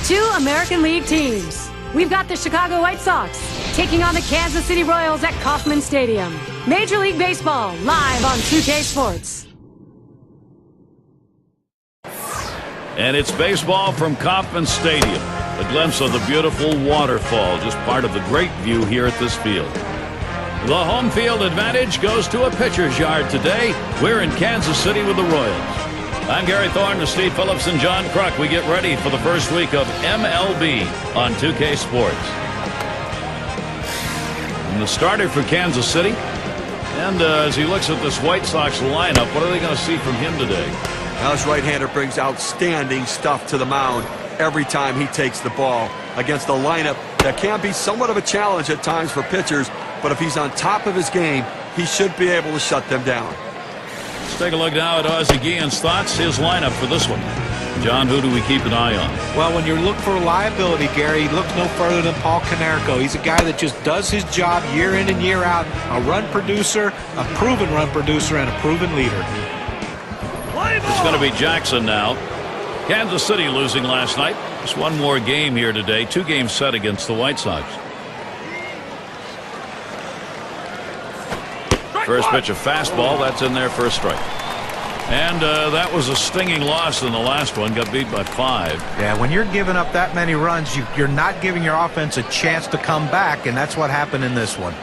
two American League teams. We've got the Chicago White Sox taking on the Kansas City Royals at Kauffman Stadium. Major League Baseball, live on 2K Sports. And it's baseball from Kauffman Stadium. A glimpse of the beautiful waterfall, just part of the great view here at this field. The home field advantage goes to a pitcher's yard today. We're in Kansas City with the Royals. I'm Gary Thorne with Steve Phillips and John Kruk. We get ready for the first week of MLB on 2K Sports. And the starter for Kansas City. And as he looks at this White Sox lineup, what are they going to see from him today? Now this right-hander brings outstanding stuff to the mound every time he takes the ball against a lineup that can be somewhat of a challenge at times for pitchers, but if he's on top of his game, he should be able to shut them down. Let's take a look now at Ozzie Guillen's thoughts, his lineup for this one. John, who do we keep an eye on? Well, when you look for reliability, Gary, look no further than Paul Konerko. He's a guy that just does his job year in and year out. A run producer, a proven run producer, and a proven leader. It's going to be Jackson now. Kansas City losing last night. Just one more game here today. 2 games set against the White Sox. First pitch, a fastball. That's in there for a strike. And that was a stinging loss in the last one. Got beat by 5. Yeah, when you're giving up that many runs, you're not giving your offense a chance to come back, and that's what happened in this one.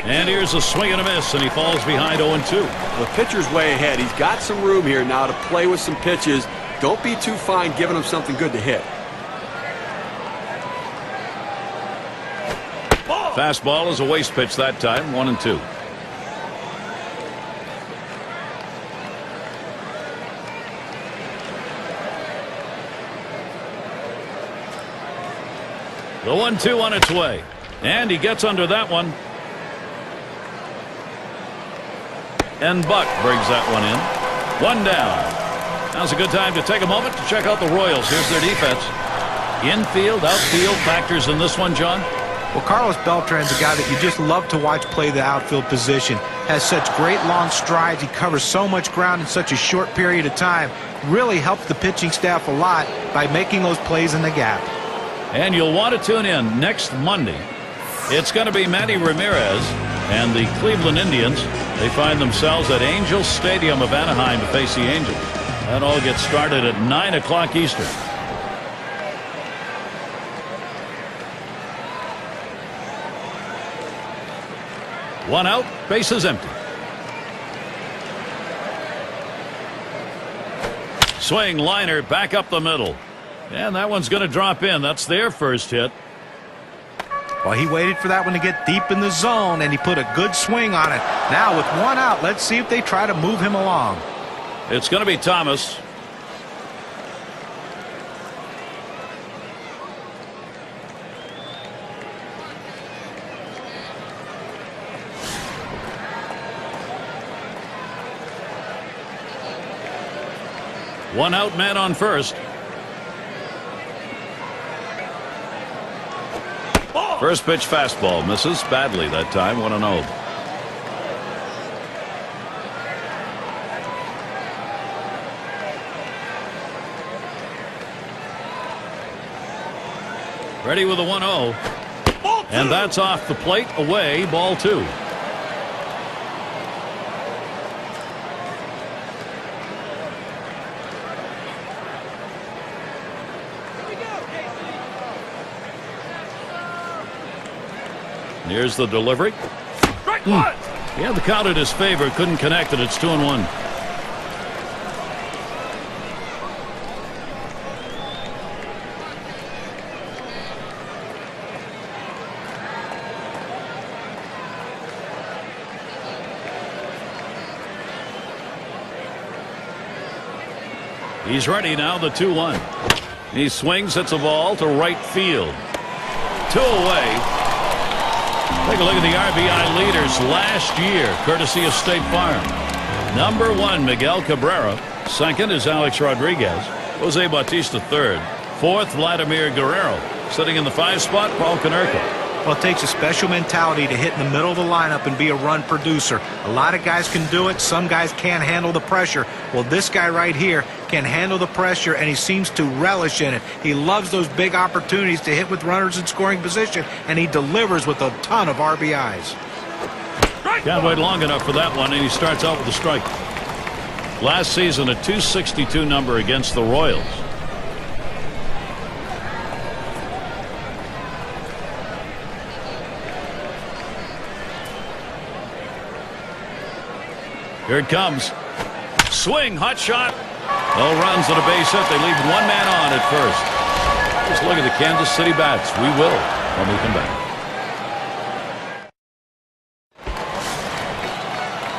And here's a swing and a miss, and he falls behind 0-2. The pitcher's way ahead. He's got some room here now to play with some pitches. Don't be too fine giving him something good to hit. Fastball is a waste pitch that time, 1-2. The 1-2 on its way. And he gets under that one. And Buck brings that one in. 1 down. Now's a good time to take a moment to check out the Royals. Here's their defense. Infield, outfield factors in this one, John. Well, Carlos Beltran's a guy that you just love to watch play the outfield position. Has such great long strides. He covers so much ground in such a short period of time. Really helps the pitching staff a lot by making those plays in the gap. And you'll want to tune in next Monday. It's going to be Manny Ramirez and the Cleveland Indians. They find themselves at Angels Stadium of Anaheim to face the Angels. That all gets started at 9 o'clock Eastern. One out, bases empty. Swing liner back up the middle. And that one's going to drop in. That's their first hit. Well, he waited for that one to get deep in the zone, and he put a good swing on it. Now, with 1 out, let's see if they try to move him along. It's going to be Thomas. One out, man on first. First pitch fastball misses badly that time. 1-0. Ready with a 1-0. And that's off the plate. Away, ball 2. Here's the delivery. Yeah, the count in his favor. Couldn't connect it. It's 2-1. He's ready now, the 2-1. He swings, hits a ball to right field. 2 away. Take a look at the RBI leaders last year, courtesy of State Farm. Number 1, Miguel Cabrera. Second is Alex Rodriguez. Jose Bautista third. Fourth, Vladimir Guerrero. Sitting in the 5 spot, Paul Konerko. Well, it takes a special mentality to hit in the middle of the lineup and be a run producer. A lot of guys can do it. Some guys can't handle the pressure. Well, this guy right here can handle the pressure, and he seems to relish in it. He loves those big opportunities to hit with runners in scoring position, and he delivers with a ton of RBIs. Can't wait long enough for that one, and he starts out with a strike. Last season, a .262 number against the Royals. Here it comes. Swing, hot shot. No runs and a base hit. They leave one man on at first. Just look at the Kansas City bats. We will when we come back.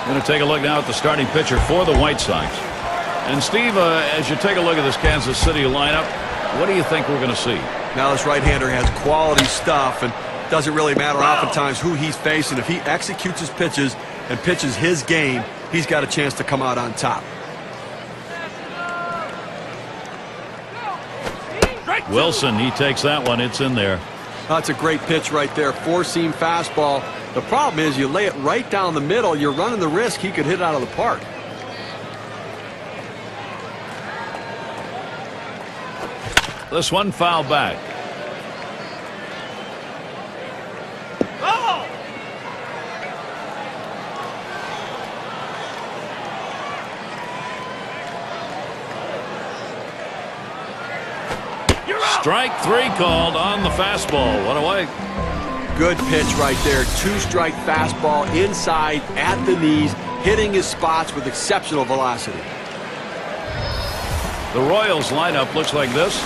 Going to take a look now at the starting pitcher for the White Sox. And Steve, as you take a look at this Kansas City lineup, what do you think we're going to see? Now this right-hander has quality stuff, and doesn't really matter oftentimes who he's facing. If he executes his pitches and pitches his game, he's got a chance to come out on top. Wilson, he takes that one. It's in there. That's a great pitch right there. Four-seam fastball. The problem is you lay it right down the middle, you're running the risk he could hit it out of the park. This one foul back. Oh! Strike three called on the fastball. One away. Good pitch right there. Two-strike fastball inside at the knees, hitting his spots with exceptional velocity. The Royals lineup looks like this.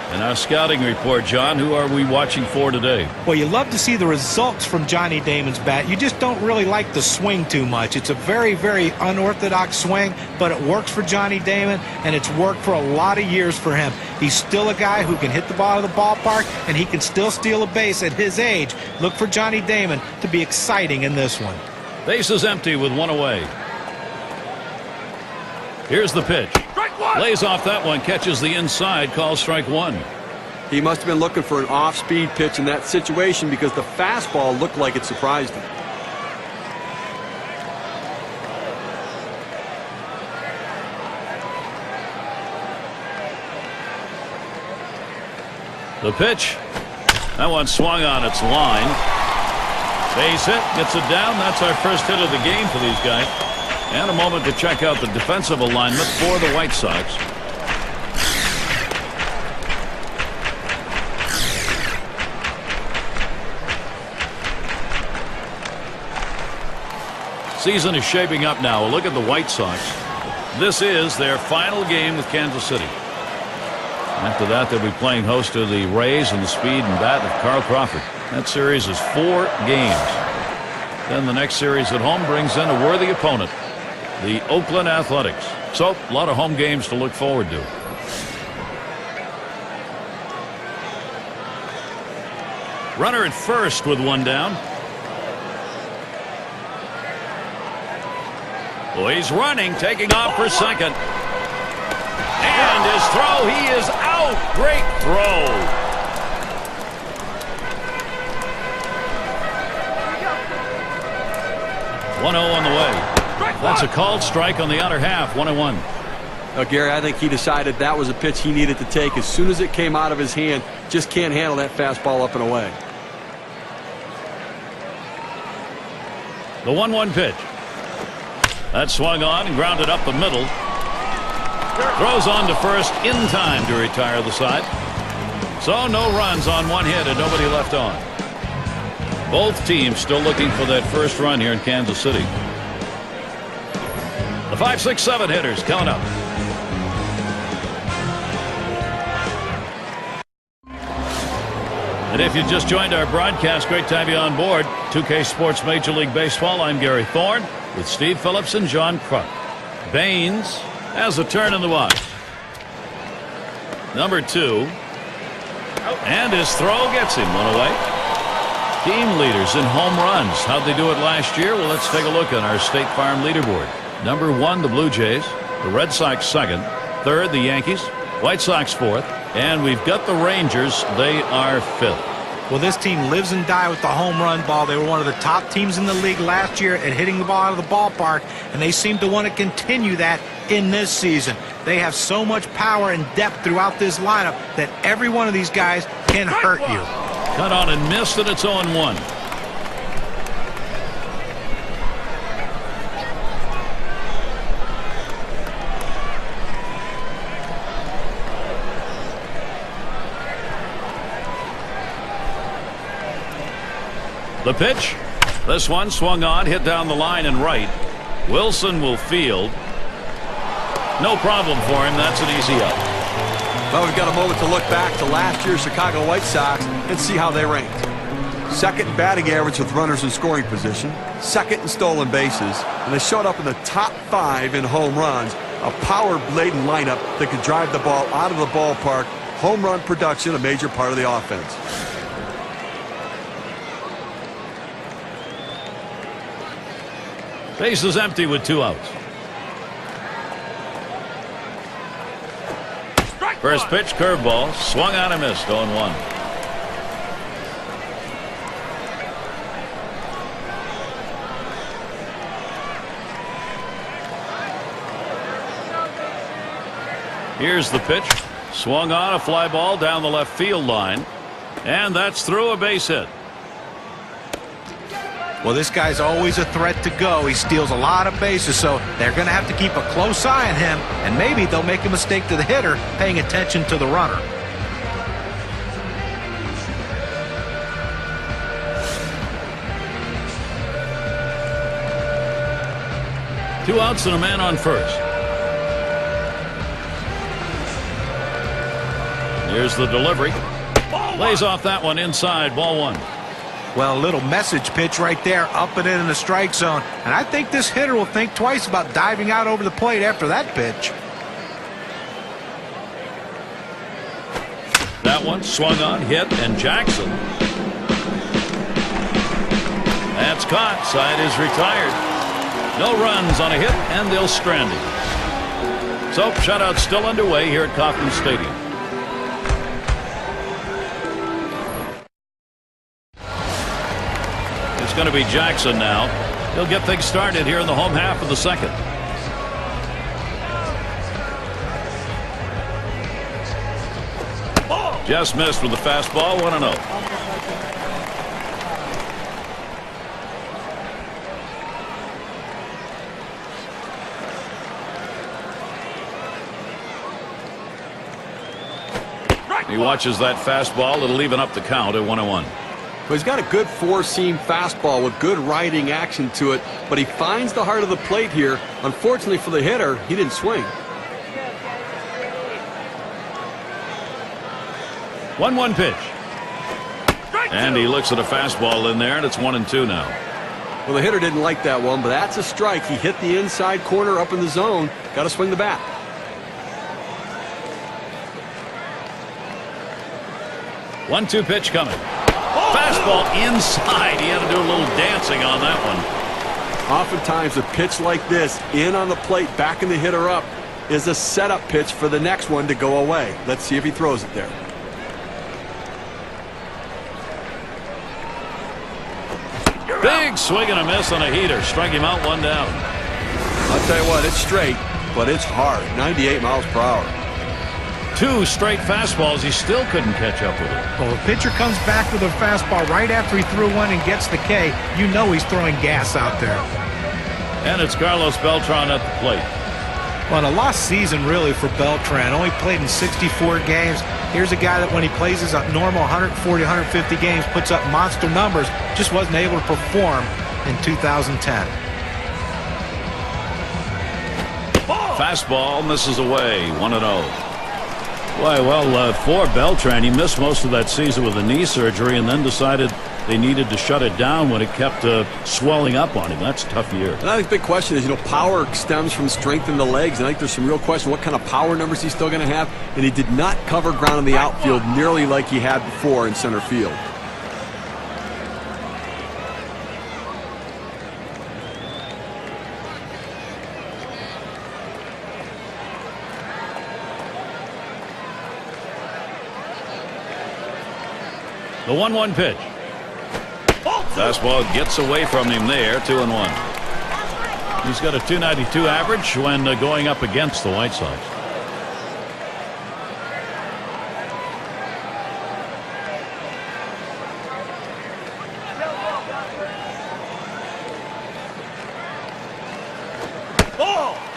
And our scouting report, John, who are we watching for today? Well, you love to see the results from Johnny Damon's bat. You just don't really like the swing too much. It's a very, very unorthodox swing, but it works for Johnny Damon, and it's worked for a lot of years for him. He's still a guy who can hit the ball of the ballpark, and he can still steal a base at his age. Look for Johnny Damon to be exciting in this one. Base is empty with one away. Here's the pitch. Lays off that one, catches the inside, calls strike one. He must have been looking for an off-speed pitch in that situation because the fastball looked like it surprised him. The pitch. That one swung on its line. Base hit, gets it down. That's our first hit of the game for these guys. And a moment to check out the defensive alignment for the White Sox. Season is shaping up now. Look at the White Sox. This is their final game with Kansas City. After that, they'll be playing host to the Rays and the speed and bat of Carl Crawford. That series is 4 games. Then the next series at home brings in a worthy opponent, the Oakland Athletics. So, a lot of home games to look forward to. Runner at first with one down. Oh, he's running, taking off for second. And his throw, he is out. Great throw. One 0 on the way. That's a called strike on the outer half. 1-1. Gary, I think he decided that was a pitch he needed to take as soon as it came out of his hand. Just can't handle that fastball up and away. The 1-1 pitch. That swung on and grounded up the middle. Throws on to first in time to retire the side. So no runs on one hit and nobody left on. Both teams still looking for that first run here in Kansas City. The 5, 6, 7 hitters coming up. And if you just joined our broadcast, great to have you on board. 2K Sports Major League Baseball. I'm Gary Thorne with Steve Phillips and John Kruk. Baines has a turn in the box. Number 2. And his throw gets him one away. Team leaders in home runs. How'd they do it last year? Well, let's take a look on our State Farm leaderboard. Number 1, the Blue Jays. The Red Sox second. Third, the Yankees. White Sox fourth. And we've got the Rangers. They are fifth. Well, this team lives and dies with the home run ball. They were one of the top teams in the league last year at hitting the ball out of the ballpark, and they seem to want to continue that in this season. They have so much power and depth throughout this lineup that every one of these guys can hurt you. Cut on and missed, and it's 0-1. The pitch. This one swung on, hit down the line and right. Wilson will field. No problem for him. That's an easy out. Well, we've got a moment to look back to last year's Chicago White Sox and see how they ranked. Second in batting average with runners in scoring position. Second in stolen bases. And they showed up in the top 5 in home runs. A power-laden lineup that could drive the ball out of the ballpark. Home run production, a major part of the offense. Base is empty with 2 outs. First pitch, curveball, swung on and missed, 0-1. Here's the pitch, swung on, a fly ball down the left field line, and that's through, a base hit. Well, this guy's always a threat to go. He steals a lot of bases, so they're going to have to keep a close eye on him, and maybe they'll make a mistake to the hitter paying attention to the runner. Two outs and a man on first. Here's the delivery. Lays off that one inside, ball 1. Well, a little message pitch right there, up and in the strike zone. And I think this hitter will think twice about diving out over the plate after that pitch. That one swung on, hit, and Jackson. That's caught. Side is retired. No runs on a hit, and they'll strand him. So, shutout still underway here at Kauffman Stadium. It's going to be Jackson now. He'll get things started here in the home half of the second. Just missed with the fastball, 1-0. He watches that fastball. It'll even up the count at 1-1. Well, he's got a good four-seam fastball with good riding action to it, but he finds the heart of the plate here. Unfortunately for the hitter, he didn't swing. 1-1 pitch. And he looks at a fastball in there, and it's 1-2 now. Well, the hitter didn't like that one, but that's a strike. He hit the inside corner up in the zone. Got to swing the bat. One-two pitch coming. Fastball inside. He had to do a little dancing on that one. Oftentimes a pitch like this, in on the plate, backing the hitter up, is a setup pitch for the next one to go away. Let's see if he throws it there. Big swing and a miss on a heater. Strike him out, 1 down. I'll tell you what, it's straight, but it's hard. 98 miles per hour. 2 straight fastballs. He still couldn't catch up with it. Well, the pitcher comes back with a fastball right after he threw one and gets the K. You know he's throwing gas out there. And it's Carlos Beltran at the plate. Well, a lost season really for Beltran. Only played in 64 games. Here's a guy that when he plays his normal 140, 150 games, puts up monster numbers, just wasn't able to perform in 2010. Fastball misses away, 1-0. Why, well, for Beltran, he missed most of that season with a knee surgery and then decided they needed to shut it down when it kept swelling up on him. That's a tough year. And I think the big question is, power stems from strength in the legs, and I think there's some real question what kind of power numbers he's still going to have, and he did not cover ground in the outfield nearly like he had before in center field. The 1-1 pitch. Fastball gets away from him there. 2-1. He's got a .292 average when going up against the White Sox.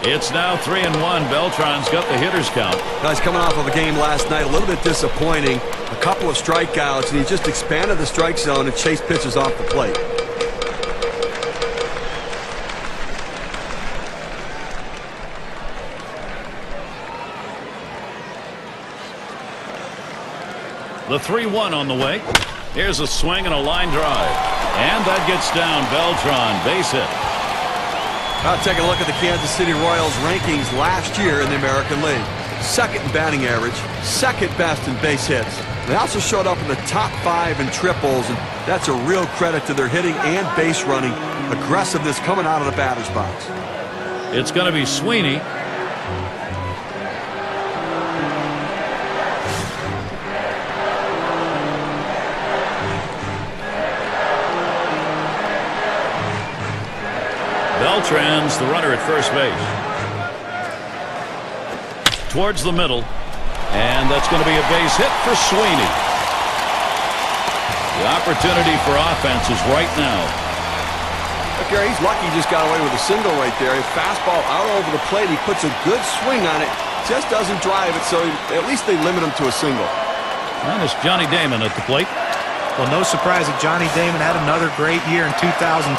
It's now 3-1. Beltran's got the hitter's count. Guys, coming off of a game last night, a little bit disappointing. A couple of strikeouts, and he just expanded the strike zone and chased pitches off the plate. The 3-1 on the way. Here's a swing and a line drive. And that gets down. Beltran, base hit. Now taking a look at the Kansas City Royals rankings last year in the American League. Second in batting average, second best in base hits. They also showed up in the top 5 in triples, and that's a real credit to their hitting and base running. Aggressiveness coming out of the batter's box. It's going to be Sweeney. Beltran's the runner at first base. Towards the middle. And that's going to be a base hit for Sweeney. The opportunity for offense is right now. Look, Gary, he's lucky he just got away with a single right there. His fastball out over the plate. He puts a good swing on it. Just doesn't drive it, so at least they limit him to a single. And it's Johnny Damon at the plate. Well, no surprise that Johnny Damon had another great year in 2010.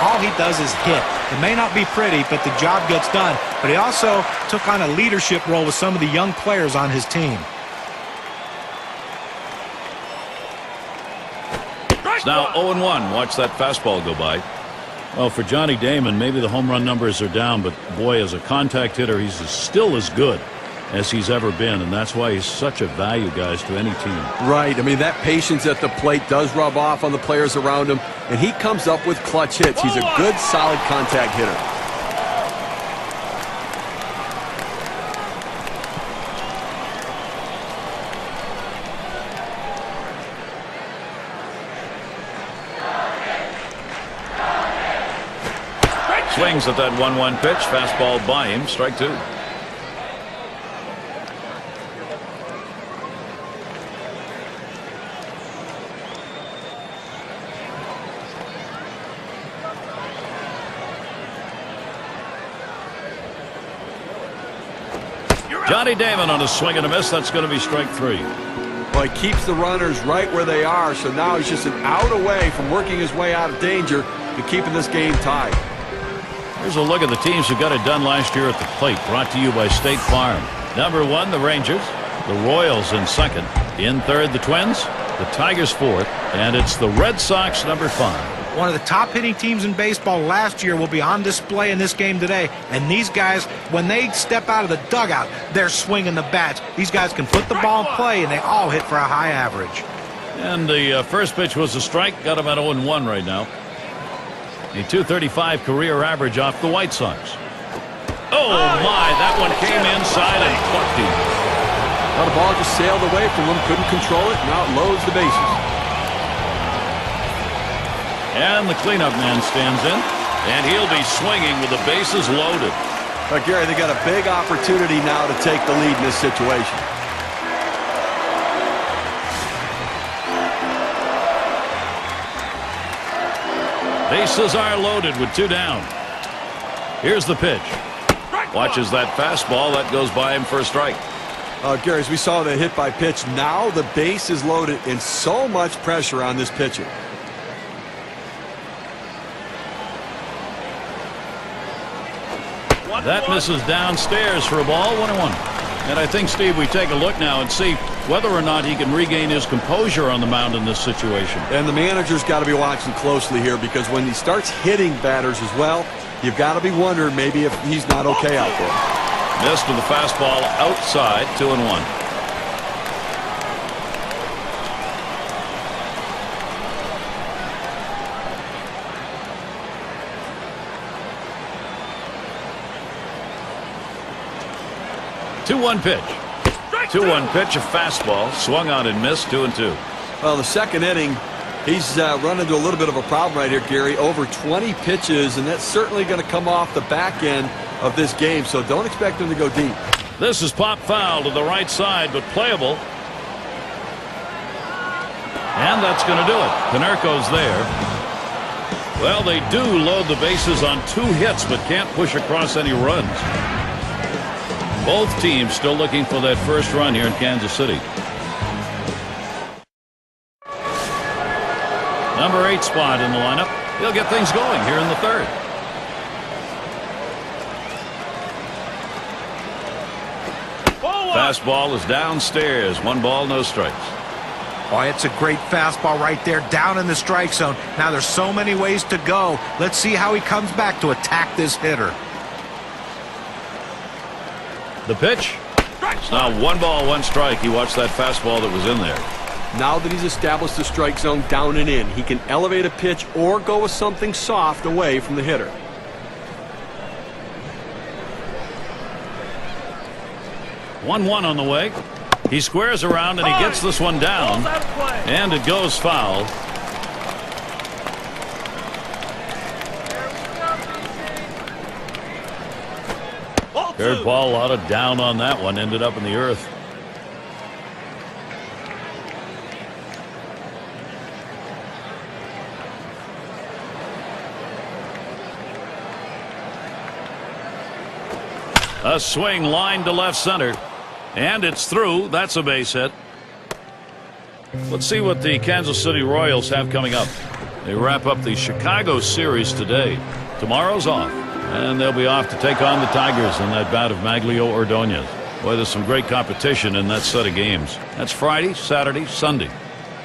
All he does is hit. It may not be pretty, but the job gets done. But he also took on a leadership role with some of the young players on his team. It's now 0-1. Watch that fastball go by. Well, for Johnny Damon, maybe the home run numbers are down, but boy, as a contact hitter, he's still as good as he's ever been, and that's why he's such a value, guys, to any team. Right. I mean, that patience at the plate does rub off on the players around him, and he comes up with clutch hits. He's a good, solid contact hitter. Swings at that 1-1 pitch. Fastball by him. Strike 2. Johnny Damon on a swing and a miss. That's going to be strike 3. Well, he keeps the runners right where they are, so now he's just an out away from working his way out of danger to keeping this game tied. Here's a look at the teams who got it done last year at the plate. Brought to you by State Farm. Number 1, the Rangers. The Royals in second. In third, the Twins. The Tigers fourth. And it's the Red Sox number 5. One of the top hitting teams in baseball last year will be on display in this game today. And these guys, when they step out of the dugout, they're swinging the bats. These guys can put the ball in play, and they all hit for a high average. And the first pitch was a strike. Got him at 0-1 right now. A .235 career average off the White Sox. Oh, my. That one came inside and plucked him. Well, the ball just sailed away from him. Couldn't control it. Now it loads the bases. And the cleanup man stands in. And he'll be swinging with the bases loaded. But Gary, they got a big opportunity now to take the lead in this situation. Bases are loaded with 2 down. Here's the pitch. Watches that fastball. That goes by him for a strike. Gary, as we saw the hit by pitch, now the base is loaded and so much pressure on this pitcher. That misses downstairs for a ball. 1-1. And I think, Steve, we take a look now and see whether or not he can regain his composure on the mound in this situation. And the manager's got to be watching closely here, because when he starts hitting batters as well, you've got to be wondering maybe if he's not okay out there. Missed with the fastball outside. 2-1. Two-one pitch. 2-1 pitch, a fastball, swung on and missed. 2-2. Well, the second inning, he's run into a little bit of a problem right here, Gary. Over 20 pitches, and that's certainly going to come off the back end of this game, so don't expect him to go deep. This is pop foul to the right side, but playable. And that's going to do it. Konerko's there. Well, they do load the bases on 2 hits, but can't push across any runs. Both teams still looking for that first run here in Kansas City. Number 8 spot in the lineup. He'll get things going here in the third. Fastball is downstairs. 1 ball, no strikes. Oh, it's a great fastball right there down in the strike zone. Now there's so many ways to go. Let's see how he comes back to attack this hitter. The pitch. It's now 1 ball, 1 strike. He watched that fastball that was in there. Now that he's established the strike zone down and in, he can elevate a pitch or go with something soft away from the hitter. One on the way. He squares around and he gets this one down. And it goes foul. Third ball, a lot of down on that one. Ended up in the earth. A swing line to left center. And it's through. That's a base hit. Let's see what the Kansas City Royals have coming up. They wrap up the Chicago series today. Tomorrow's off. And they'll be off to take on the Tigers in that bout of Maglio Ordonez. Boy, there's some great competition in that set of games. That's Friday, Saturday, Sunday.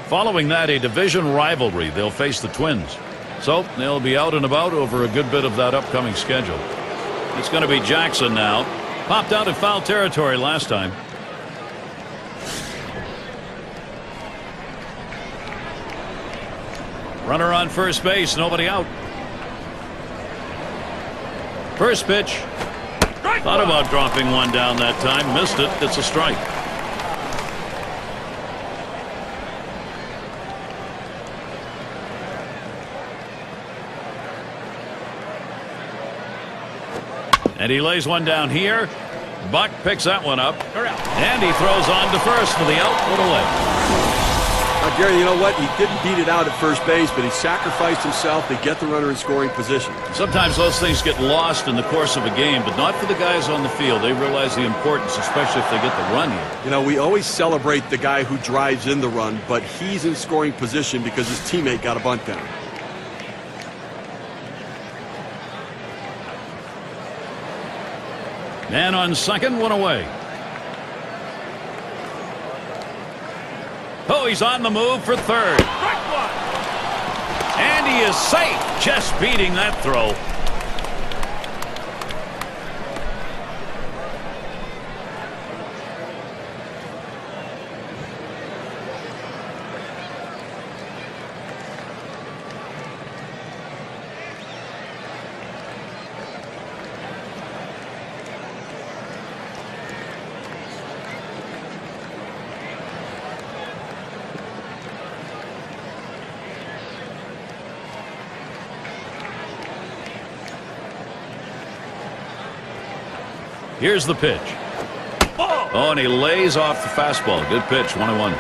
Following that, a division rivalry. They'll face the Twins. So they'll be out and about over a good bit of that upcoming schedule. It's going to be Jackson now. Popped out in foul territory last time. Runner on first base, nobody out. First pitch. Thought about dropping one down that time. Missed it. It's a strike. And he lays one down here. Buck picks that one up. And he throws on to first for the out. What a leg. Gary, you know what? He didn't beat it out at first base, but he sacrificed himself to get the runner in scoring position. Sometimes those things get lost in the course of a game, but not for the guys on the field. They realize the importance, especially if they get the run here. You know, we always celebrate the guy who drives in the run, but he's in scoring position because his teammate got a bunt down. Man on second, one away. Oh, he's on the move for third. And he is safe, just beating that throw. Here's the pitch. Oh, and he lays off the fastball. Good pitch, 1-1.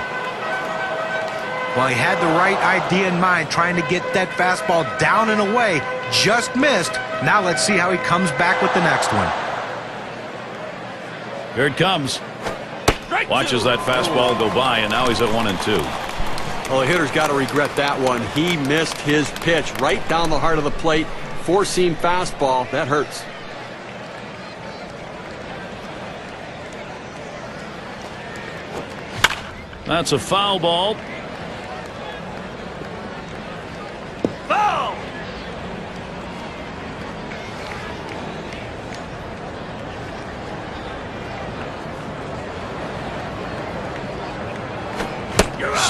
Well, he had the right idea in mind, trying to get that fastball down and away. Just missed. Now let's see how he comes back with the next one. Here it comes. Watches that fastball go by, and now he's at 1-2. Well, the hitter's got to regret that one. He missed his pitch right down the heart of the plate. Four-seam fastball. That hurts. That's a foul ball. Foul!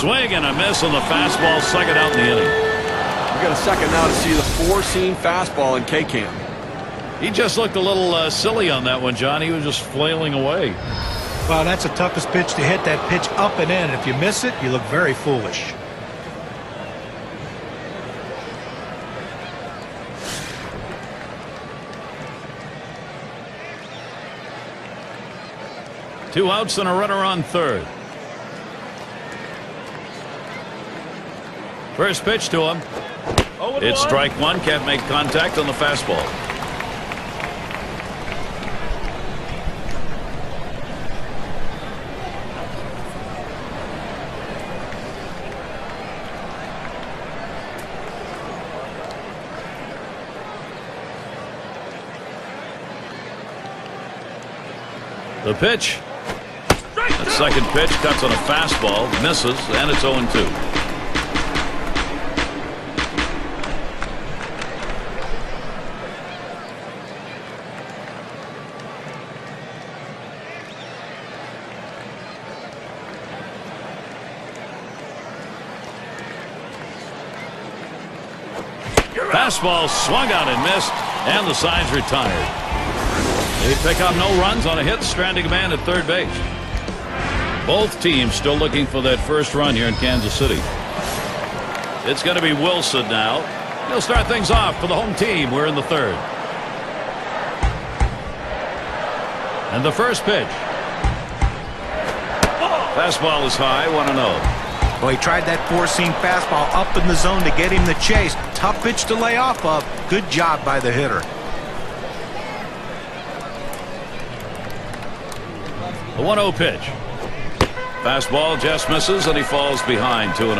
Swing and a miss on the fastball. Second out in the inning. We got a second now to see the four-seam fastball in K-Cam. He just looked a little silly on that one, John. He was just flailing away. Well, that's the toughest pitch to hit, that pitch up and in. If you miss it, you look very foolish. Two outs and a runner on third. First pitch to him. It's strike one. Can't make contact on the fastball. The pitch. That second pitch cuts on a fastball, misses, and it's 0-2. Fastball swung out and missed, and the side's retired. They pick up no runs on a hit, stranding a man at third base. Both teams still looking for that first run here in Kansas City. It's going to be Wilson now. He'll start things off for the home team. We're in the third. And the first pitch. Fastball is high, 1-0. Well, he tried that four-seam fastball up in the zone to get him the chase. Tough pitch to lay off of. Good job by the hitter. The 1-0 pitch. Fastball just misses, and he falls behind 2-0.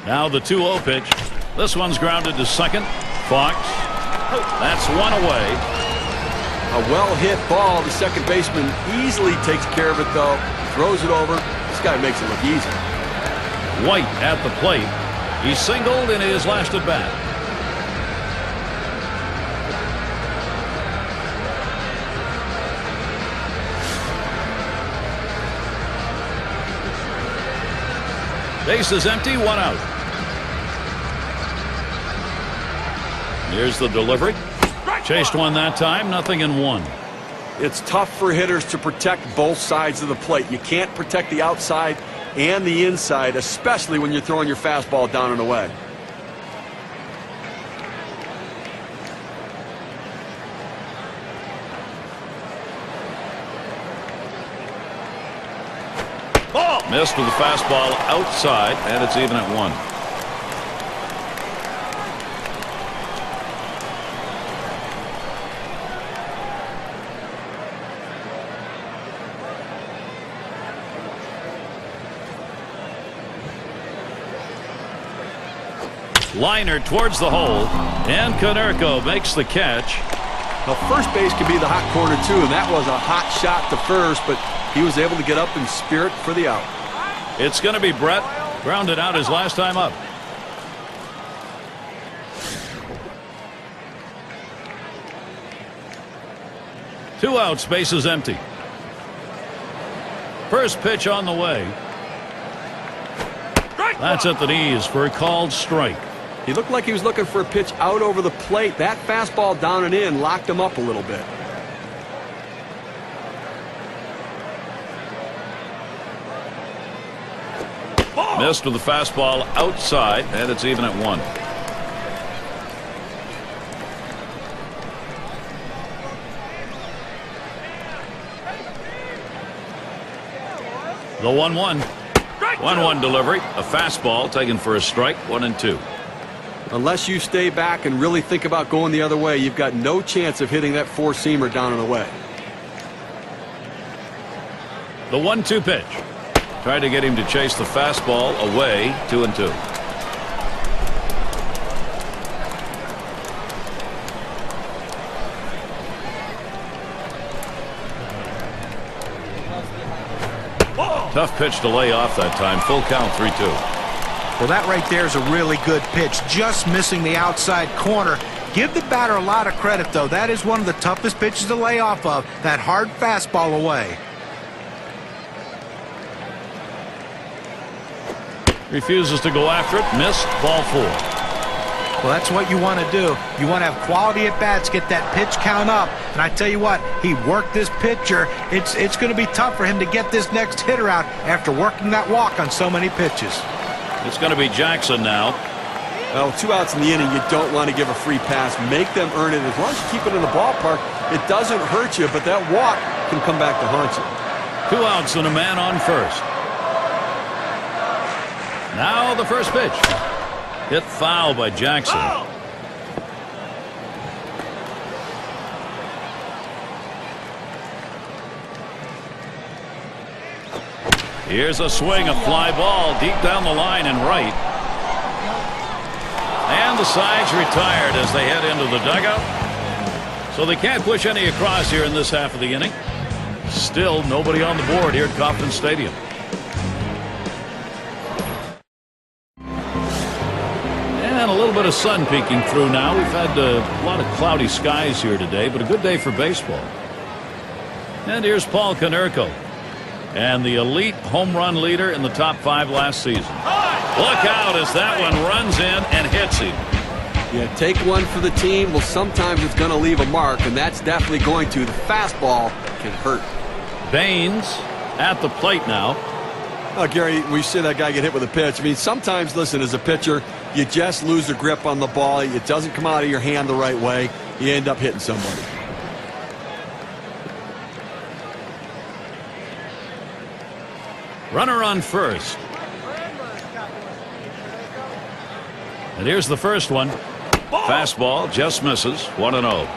Now the 2-0 pitch. This one's grounded to second. Fox. That's one away. A well-hit ball. The second baseman easily takes care of it, though. Throws it over. This guy makes it look easy. White at the plate. He singled in his last at bat. Base is empty, one out. Here's the delivery. Chased one that time, nothing in one. It's tough for hitters to protect both sides of the plate. You can't protect the outside and the inside, especially when you're throwing your fastball down and away. Missed with the fastball outside, and it's even at one. Liner towards the hole, and Konerko makes the catch. Now, first base can be the hot corner, too, and that was a hot shot to first, but he was able to get up in spirit for the out. It's going to be Brett. Grounded out his last time up. Two outs, base is empty. First pitch on the way. That's at the knees for a called strike. He looked like he was looking for a pitch out over the plate. That fastball down and in locked him up a little bit. Missed with the fastball outside, and it's even at one. The 1-1. 1-1 delivery. A fastball taken for a strike, 1-2. Unless you stay back and really think about going the other way, you've got no chance of hitting that four-seamer down and away. The 1-2 pitch. Tried to get him to chase the fastball away, 2-2. Tough pitch to lay off that time. Full count, 3-2. Well, that right there is a really good pitch. Just missing the outside corner. Give the batter a lot of credit, though. That is one of the toughest pitches to lay off of. That hard fastball away. Refuses to go after it. Missed. Ball 4. Well, that's what you want to do. You want to have quality at-bats, get that pitch count up. And I tell you what, he worked this pitcher. It's going to be tough for him to get this next hitter out after working that walk on so many pitches. It's going to be Jackson now. Well, 2 outs in the inning, you don't want to give a free pass. Make them earn it. As long as you keep it in the ballpark, it doesn't hurt you, but that walk can come back to haunt you. 2 outs and a man on first. Now the first pitch. Hit foul by Jackson. Here's a swing, a fly ball deep down the line and right. And the side's retired as they head into the dugout. So they can't push any across here in this half of the inning. Still nobody on the board here at Kauffman Stadium. And a little bit of sun peeking through now. We've had a lot of cloudy skies here today, but a good day for baseball. And here's Paul Konerko, and the elite home run leader in the top 5 last season. Look out as that one runs in and hits him. Yeah, take one for the team. Well, sometimes it's going to leave a mark, and that's definitely going to. The fastball can hurt. Baines at the plate now. Oh, Gary, we see that guy get hit with a pitch. I mean, sometimes, listen, as a pitcher, you just lose the grip on the ball. It doesn't come out of your hand the right way. You end up hitting somebody. Runner on first. And here's the first one. Fastball just misses. 1-0.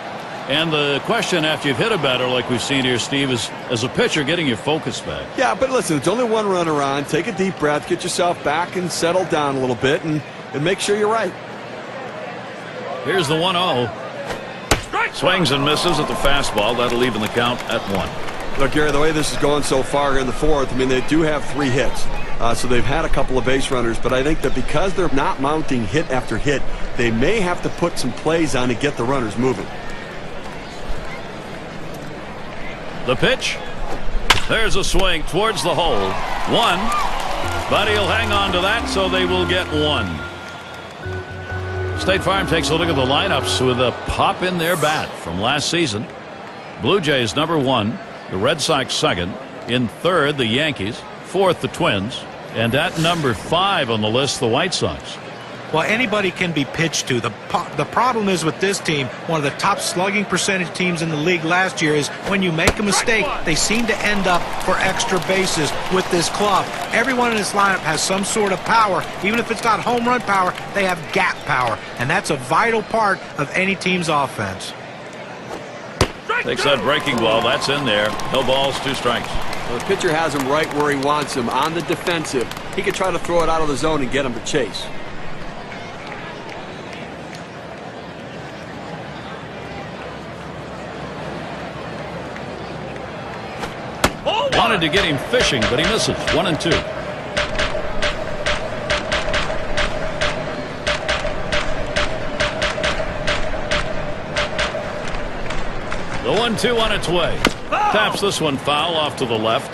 And the question after you've hit a batter like we've seen here, Steve, is as a pitcher getting your focus back. Yeah, but listen, it's only one runner on. Take a deep breath, get yourself back and settle down a little bit and make sure you're right. Here's the 1-0. Swings and misses at the fastball. That'll even the count at 1. Look, Gary, the way this is going so far here in the 4th, I mean, they do have 3 hits. So they've had a couple of base runners, but I think that because they're not mounting hit after hit, they may have to put some plays on to get the runners moving. The pitch. There's a swing towards the hole. 1. But he'll hang on to that, so they will get 1. State Farm takes a look at the lineups with a pop in their bat from last season. Blue Jays number 1. The Red Sox second. In third, the Yankees. Fourth, the Twins. And at number 5 on the list, the White Sox. Well, anybody can be pitched to. The problem is with this team, one of the top slugging percentage teams in the league last year, is when you make a mistake, they seem to end up for extra bases with this club. Everyone in this lineup has some sort of power. Even if it's not home run power, they have gap power. And that's a vital part of any team's offense. Takes that breaking ball. That's in there. No balls, 2 strikes. Well, the pitcher has him right where he wants him, on the defensive. He can try to throw it out of the zone and get him to chase. Wanted to get him fishing, but he misses. 1-2. The 1-2 on its way. Taps this one foul off to the left.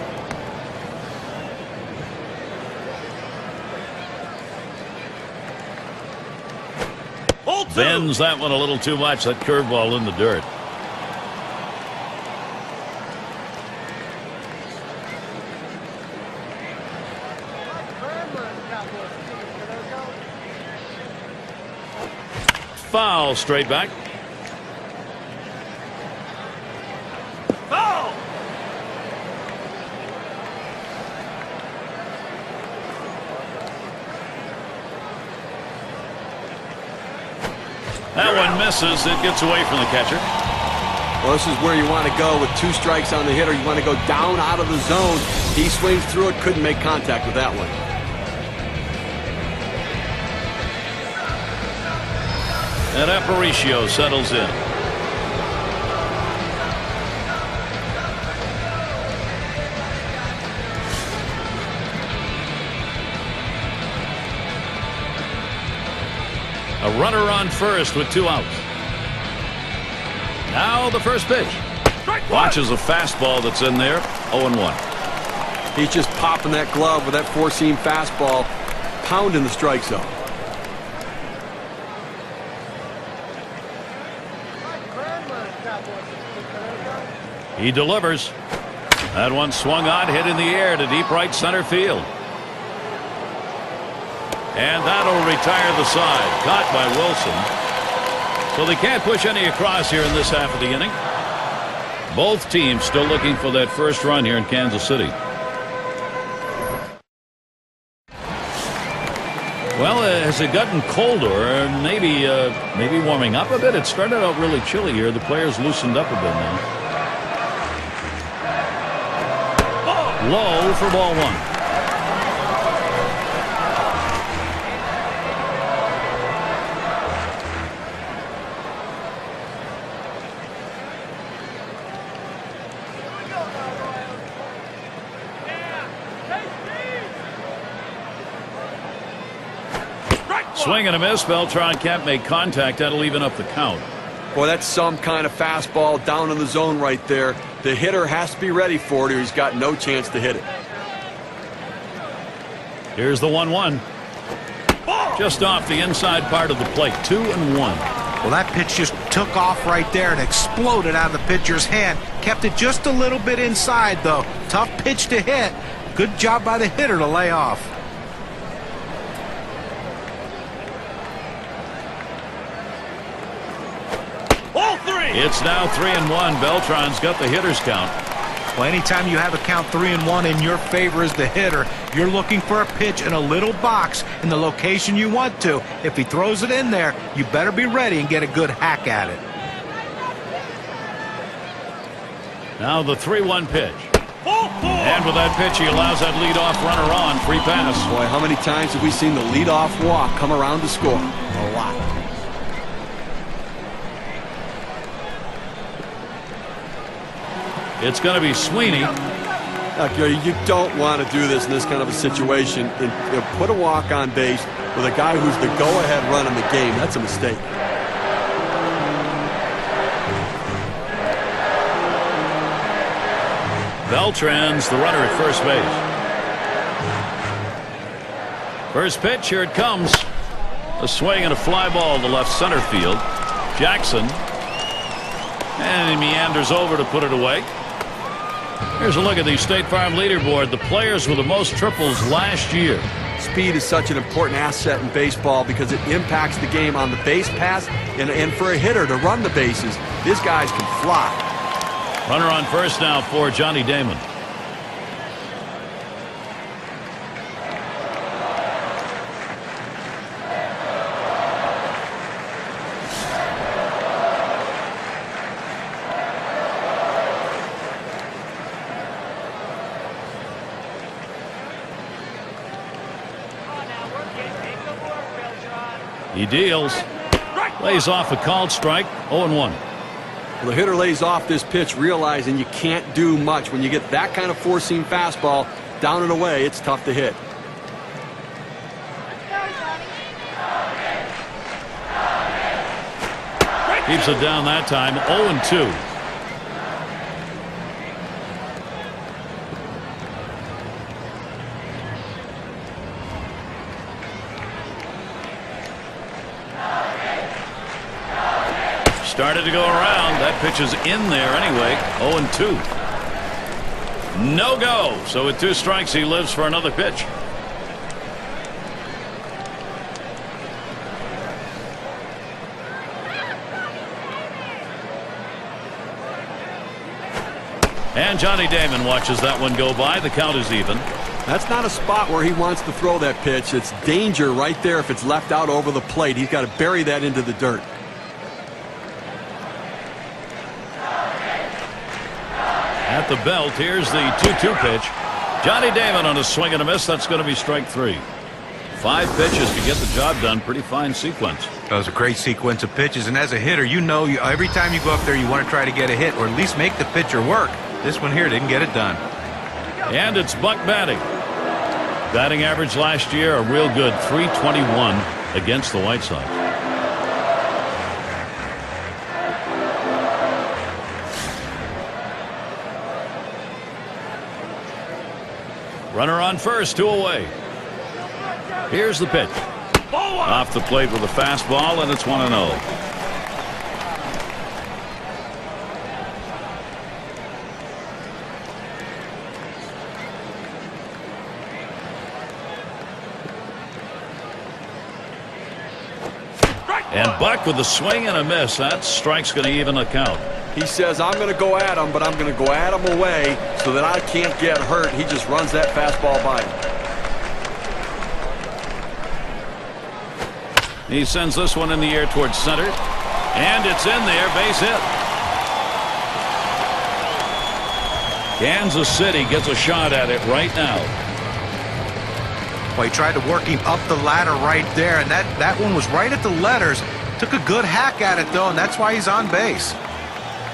Bends that one a little too much. That curveball in the dirt. Foul straight back. Foul! That one misses. It gets away from the catcher. Well, this is where you want to go with 2 strikes on the hitter. You want to go down out of the zone. He swings through it, couldn't make contact with that one. And Aparicio settles in. A runner on first with 2 outs. Now the first pitch. Watches a fastball that's in there. 0-1. He's just popping that glove with that 4-seam fastball. pounding the strike zone. He delivers. That one swung on, hit in the air to deep right center field. And that'll retire the side. Caught by Wilson. So they can't push any across here in this half of the inning. Both teams still looking for that first run here in Kansas City. Well, has it gotten colder? Maybe warming up a bit? It started out really chilly here. The players loosened up a bit now. Low for ball one. Swing and a miss. Beltran can't make contact. That'll even up the count. Boy, that's some kind of fastball down in the zone right there. The hitter has to be ready for it or he's got no chance to hit it. Here's the 1-1. Just off the inside part of the plate. 2-1. Well, that pitch just took off right there and exploded out of the pitcher's hand. Kept it just a little bit inside, though. Tough pitch to hit. Good job by the hitter to lay off. It's now 3-1. Beltran's got the hitter's count. Well, anytime you have a count 3-1 in your favor as the hitter, you're looking for a pitch in a little box in the location you want to. If he throws it in there, you better be ready and get a good hack at it. Now the 3-1 pitch. And with that pitch, he allows that leadoff runner on. Free pass. Boy, how many times have we seen the leadoff walk come around to score? A lot. It's going to be Sweeney. You don't want to do this in this kind of a situation. Put a walk on base with a guy who's the go-ahead run in the game. That's a mistake. Beltran's the runner at first base. First pitch, here it comes. A swing and a fly ball to left center field. Jackson. And he meanders over to put it away. Here's a look at the State Farm leaderboard. The players with the most triples last year. Speed is such an important asset in baseball because it impacts the game on the base pass and for a hitter to run the bases. These guys can fly. Runner on first now for Johnny Damon. He deals. Lays off a called strike. 0-1. Well, the hitter lays off this pitch realizing you can't do much. When you get that kind of four-seam fastball down and away, it's tough to hit. Keeps it down that time. 0-2. Started to go around. That pitch is in there anyway. 0-2. No go. So with 2 strikes, he lives for another pitch. And Johnny Damon watches that one go by. The count is even. That's not a spot where he wants to throw that pitch. It's danger right there if it's left out over the plate. He's got to bury that into the dirt. At the belt, here's the 2-2 pitch. Johnny Damon on a swing and a miss. That's going to be strike 3. 5 pitches to get the job done. Pretty fine sequence. That was a great sequence of pitches, and as a hitter, you know every time you go up there, you want to try to get a hit or at least make the pitcher work. This one here didn't get it done. And it's Buck batting. Batting average last year, a real good 321 against the White Sox. Runner on first, 2 away. Here's the pitch. Off the plate with a fastball, and it's 1-0. And Buck with a swing and a miss. That strike's going to even the count. He says, I'm going to go at him, but I'm going to go at him away so that I can't get hurt. He just runs that fastball by him. He sends this one in the air towards center. And it's in there. Base hit. Kansas City gets a shot at it right now. Well, he tried to work him up the ladder right there, and that one was right at the letters. Took a good hack at it, though, and that's why he's on base.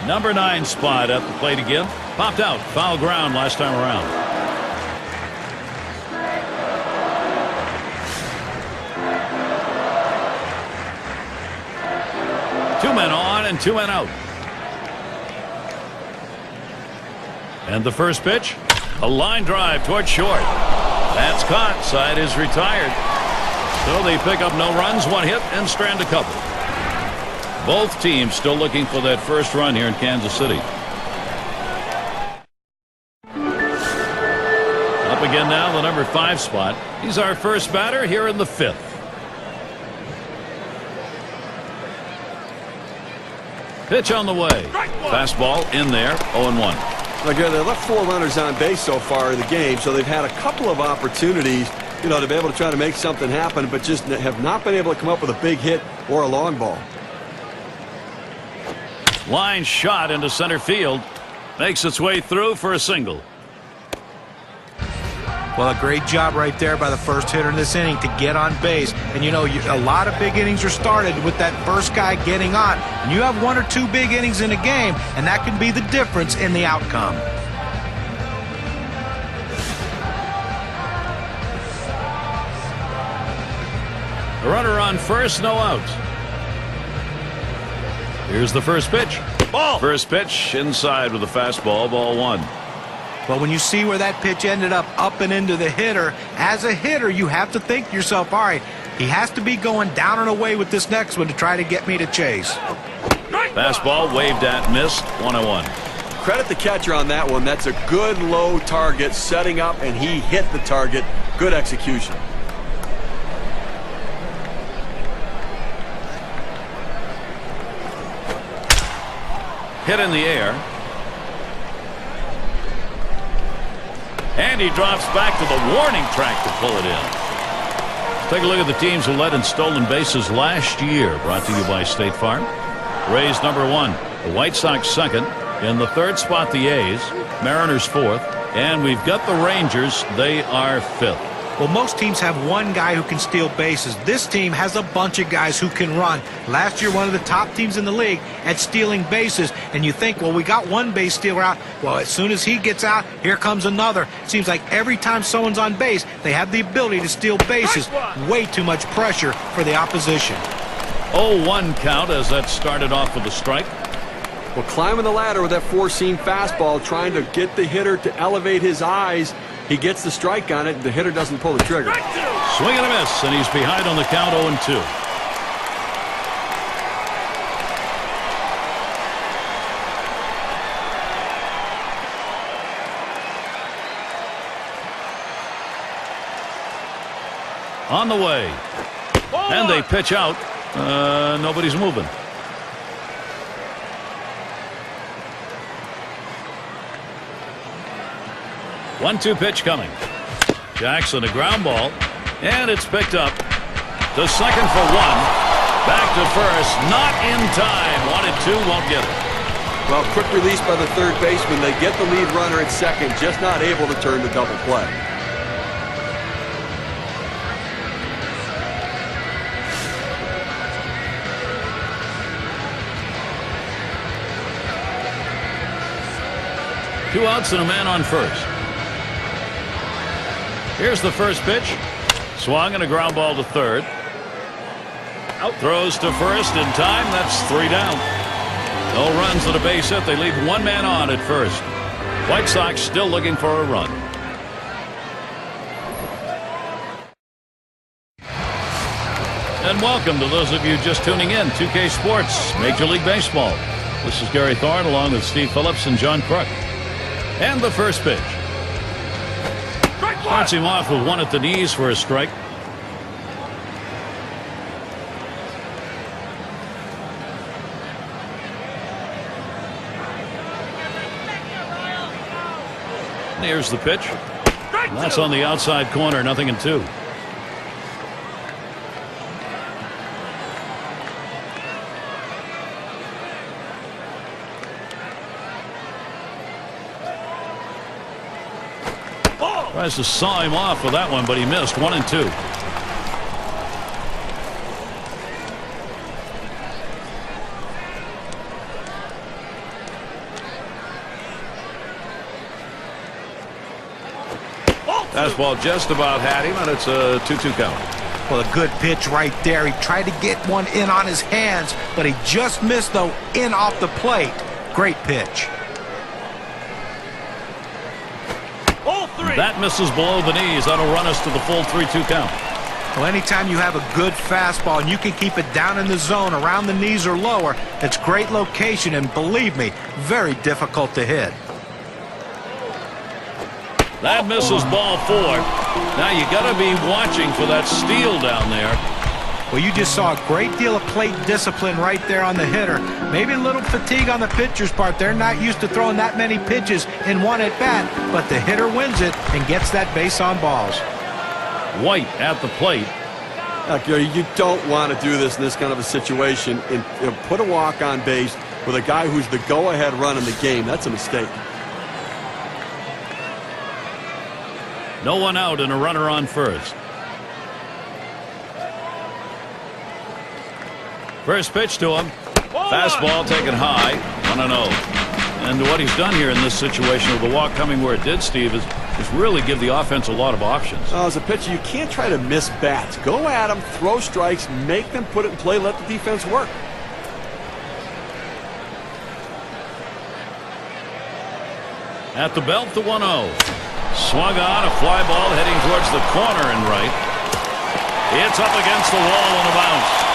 Number 9 spot at the plate again. Popped out. Foul ground last time around. Two men on and 2 men out. And the first pitch, a line drive toward short. That's caught. Side is retired. So they pick up no runs, 1 hit, and strand a couple. Both teams still looking for that first run here in Kansas City. Up again now, the number 5 spot. He's our first batter here in the 5th. Pitch on the way. Fastball in there, 0-1. Again, they left 4 runners on base so far in the game, so they've had a couple of opportunities, to be able to try to make something happen, but just have not been able to come up with a big hit or a long ball. Line shot into center field. Makes its way through for a single. Well, a great job right there by the first hitter in this inning to get on base. And, a lot of big innings are started with that first guy getting on. And you have 1 or 2 big innings in a game, and that can be the difference in the outcome. A runner on first, no outs. Here's the first pitch. Ball. First pitch inside with a fastball, ball 1. Well, when you see where that pitch ended up and into the hitter, as a hitter, you have to think to yourself, all right, he has to be going down and away with this next one to try to get me to chase. Fastball waved at, missed, 1-1. Credit the catcher on that one. That's a good low target, setting up, and he hit the target. Good execution. Hit in the air. And he drops back to the warning track to pull it in. Let's take a look at the teams who led in stolen bases last year. Brought to you by State Farm. Rays number 1. The White Sox 2nd. In the 3rd spot, the A's. Mariners 4th. And we've got the Rangers. They are 5th. Well, most teams have one guy who can steal bases. This team has a bunch of guys who can run. Last year, one of the top teams in the league at stealing bases. And you think, well, we got one base stealer out. Well, as soon as he gets out, here comes another. It seems like every time someone's on base, they have the ability to steal bases. Way too much pressure for the opposition. 0-1 count as that started off with a strike. Well, climbing the ladder with that 4-seam fastball, trying to get the hitter to elevate his eyes. He gets the strike on it, and the hitter doesn't pull the trigger. Swing and a miss, and he's behind on the count, 0-2. On the way. And they pitch out. Nobody's moving. One-two pitch coming. Jackson, a ground ball, and it's picked up. To second for 1. Back to first, not in time. Wanted 2, won't get it. Well, quick release by the third baseman. They get the lead runner at second, just not able to turn the double play. Two outs and a man on first. Here's the first pitch. Swung and a ground ball to third. Out throws to first in time. That's 3 down. No runs and a base hit. They leave 1 man on at first. White Sox still looking for a run. And welcome to those of you just tuning in. 2K Sports, Major League Baseball. This is Gary Thorne along with Steve Phillips and John Crook. And the first pitch. Starts him off with one at the knees for a strike. Here's the pitch. That's on the outside corner, 0-2. Tries to saw him off with that one, but he missed. 1-2. Fastball just about had him, and it's a 2-2 count. Well, a good pitch right there. He tried to get one in on his hands, but he just missed, though, in off the plate. Great pitch. That misses below the knees. That'll run us to the full 3-2 count. Well, anytime you have a good fastball and you can keep it down in the zone around the knees or lower, it's great location, and believe me, very difficult to hit. That misses ball 4. Now you got to be watching for that steal down there. Well, you just saw a great deal of plate discipline right there on the hitter. Maybe a little fatigue on the pitcher's part. They're not used to throwing that many pitches in one at bat, but the hitter wins it and gets that base on balls. White at the plate. Gary, you don't want to do this in this kind of a situation and put a walk on base with a guy who's the go-ahead run in the game. That's a mistake. No one out and a runner on first. First pitch to him. Fastball taken high. 1-0. And what he's done here in this situation with the walk coming where it did, Steve, is really give the offense a lot of options. As a pitcher, you can't try to miss bats. Go at them, throw strikes, make them put it in play, let the defense work. At the belt, the 1-0. Swung on, a fly ball heading towards the corner and right. It's up against the wall on a bounce.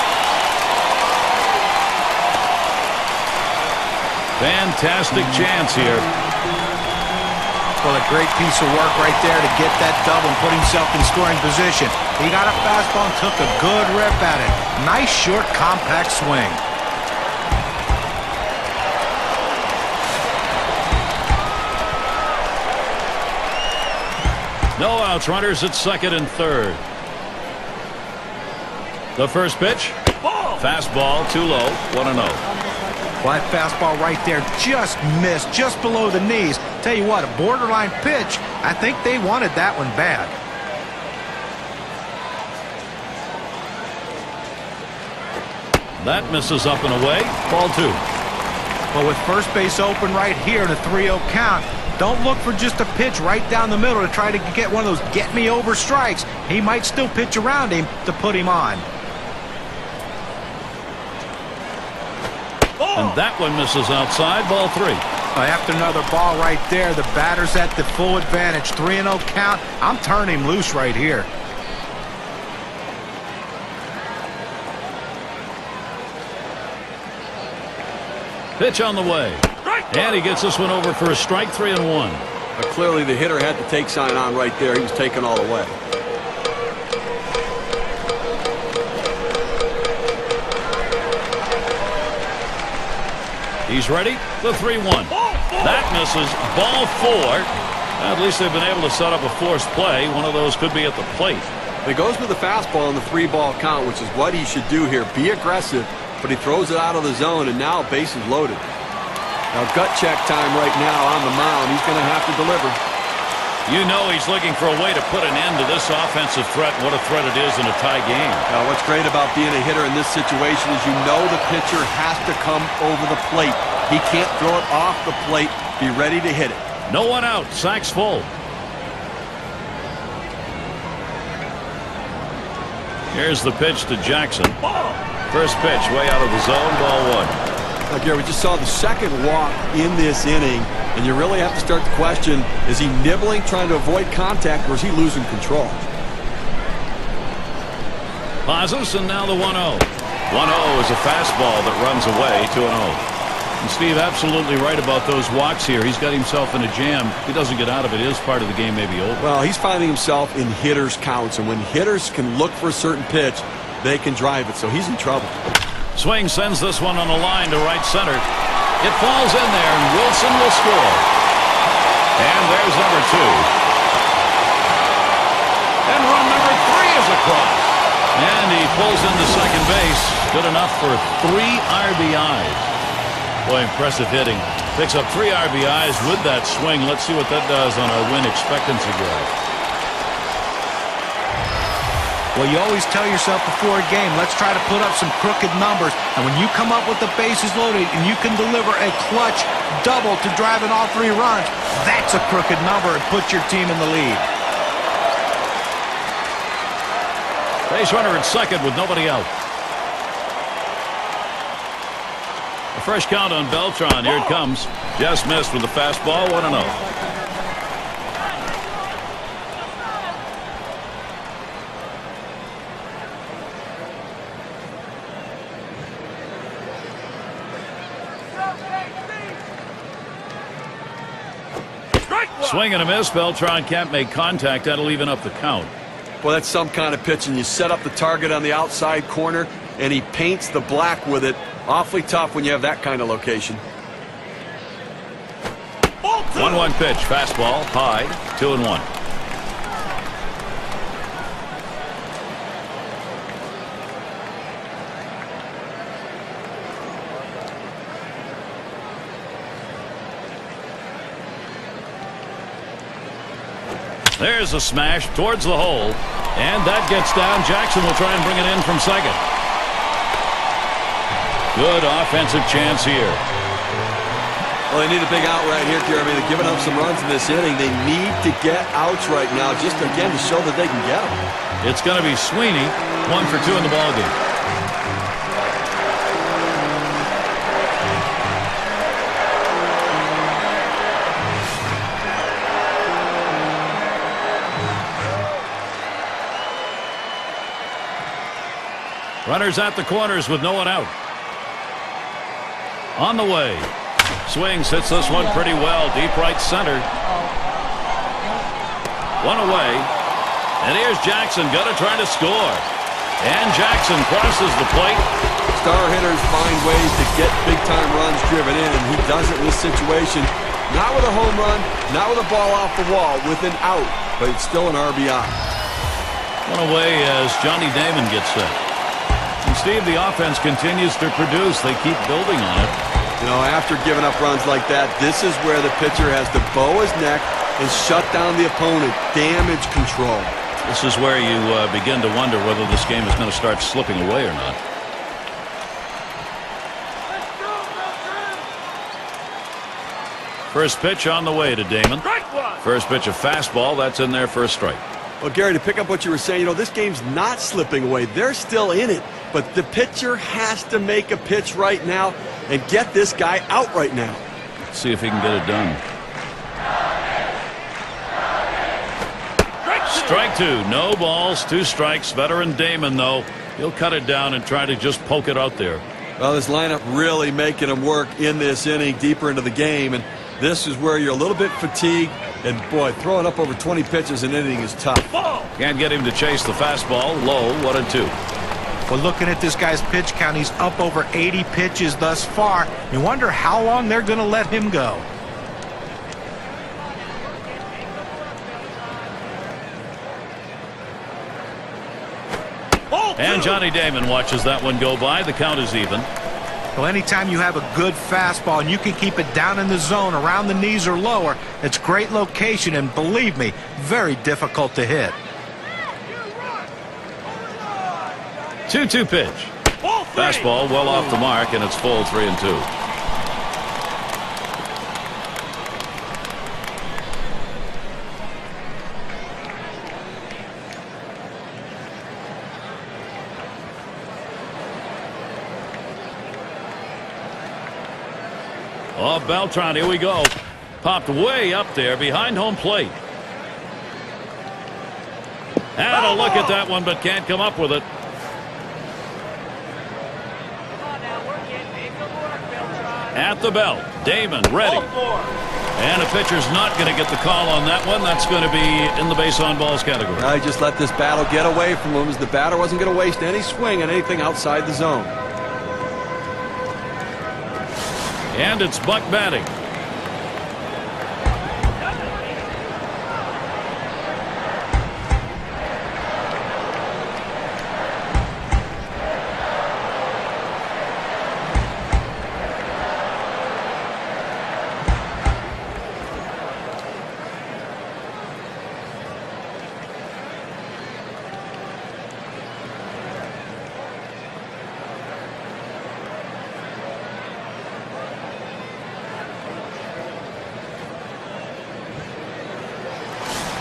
Fantastic chance here. Well, a great piece of work right there to get that double and put himself in scoring position. He got a fastball and took a good rip at it. Nice, short, compact swing. No outs, runners at second and third. The first pitch. Fastball, too low, 1-0. Well, that fastball right there just missed, just below the knees. Tell you what, a borderline pitch. I think they wanted that one bad. That misses up and away. Ball 2. Well, with first base open right here in a 3-0 count, don't look for just a pitch right down the middle to try to get one of those get-me-over strikes. He might still pitch around him to put him on. And that one misses outside. Ball 3. After another ball right there, the batter's at the full advantage. 3-0 count. I'm turning him loose right here. Pitch on the way. And he gets this one over for a strike. 3-1. Clearly the hitter had the take sign on right there. He was taken all the way. He's ready. The 3-1. That misses. Ball 4. At least they've been able to set up a forced play. One of those could be at the plate. He goes with the fastball in the 3-ball count, which is what he should do here. Be aggressive, but he throws it out of the zone, and now bases loaded. Now gut check time right now on the mound. He's going to have to deliver. You know he's looking for a way to put an end to this offensive threat. What a threat it is in a tie game. Now, what's great about being a hitter in this situation is you know the pitcher has to come over the plate. He can't throw it off the plate. Be ready to hit it. No one out. Sack's full. Here's the pitch to Jackson. First pitch way out of the zone. Ball 1. Gary, we just saw the second walk in this inning, and you really have to start to question, is he nibbling, trying to avoid contact, or is he losing control? Pauses, and now the 1-0. 1-0 is a fastball that runs away, 2-0. And Steve, absolutely right about those walks here. He's got himself in a jam. If he doesn't get out of it, his part of the game may be over. Well, he's finding himself in hitters' counts, and when hitters can look for a certain pitch, they can drive it, so he's in trouble. Swing sends this one on the line to right center. It falls in there, and Wilson will score. And there's number 2. And run number 3 is across. And he pulls into second base. Good enough for 3 RBIs. Boy, impressive hitting. Picks up 3 RBIs with that swing. Let's see what that does on our win expectancy graph. Well, you always tell yourself before a game, let's try to put up some crooked numbers. And when you come up with the bases loaded and you can deliver a clutch double to drive in all 3 runs, that's a crooked number and put your team in the lead. Base runner at second with nobody out. A fresh count on Beltran. Here it comes. Just missed with the fastball. 1-0. Swing and a miss. Beltran can't make contact. That'll even up the count. Well, that's some kind of pitch, and you set up the target on the outside corner, and he paints the black with it. Awfully tough when you have that kind of location. 1-1 pitch. Fastball. High. 2-1. There's a smash towards the hole, and that gets down. Jackson will try and bring it in from second. Good offensive chance here. Well, they need a big out right here, Jeremy. They're giving up some runs in this inning. They need to get outs right now, just again to show that they can get them. It's going to be Sweeney, 1 for 2 in the ballgame. Runners at the corners with no one out. On the way. Swings, hits this one pretty well. Deep right center. 1 away. And here's Jackson gonna try to score. And Jackson crosses the plate. Star hitters find ways to get big-time runs driven in, and he does it in this situation. Not with a home run, not with a ball off the wall, with an out, but it's still an RBI. 1 away as Johnny Damon gets set. And Steve, the offense continues to produce. They keep building on it. You know, after giving up runs like that, this is where the pitcher has to bow his neck and shut down the opponent. Damage control. This is where you begin to wonder whether this game is going to start slipping away or not. First pitch on the way to Damon. First pitch a fastball. That's in there for a strike. Well, Gary, to pick up what you were saying, you know, this game's not slipping away. They're still in it. But the pitcher has to make a pitch right now and get this guy out right now. Let's see if he can get it done. Strike 2. No balls, 2 strikes. Veteran Damon, though, he'll cut it down and try to just poke it out there. Well, this lineup really making him work in this inning, deeper into the game. And this is where you're a little bit fatigued. And, boy, throwing up over 20 pitches in an inning is tough. Can't get him to chase the fastball. Low, 1-2. Well, looking at this guy's pitch count, he's up over 80 pitches thus far. You wonder how long they're going to let him go. And Johnny Damon watches that one go by. The count is even. Well, anytime you have a good fastball and you can keep it down in the zone around the knees or lower, it's great location and, believe me, very difficult to hit. 2-2 pitch. Fastball well off the mark, and it's full 3-2. Oh, Beltran, here we go. Popped way up there behind home plate. Had a look at that one, but can't come up with it. At the belt, Damon ready. And a pitcher's not going to get the call on that one. That's going to be in the base on balls category. I just let this battle get away from him, as the batter wasn't going to waste any swing on anything outside the zone. And it's Buck batting.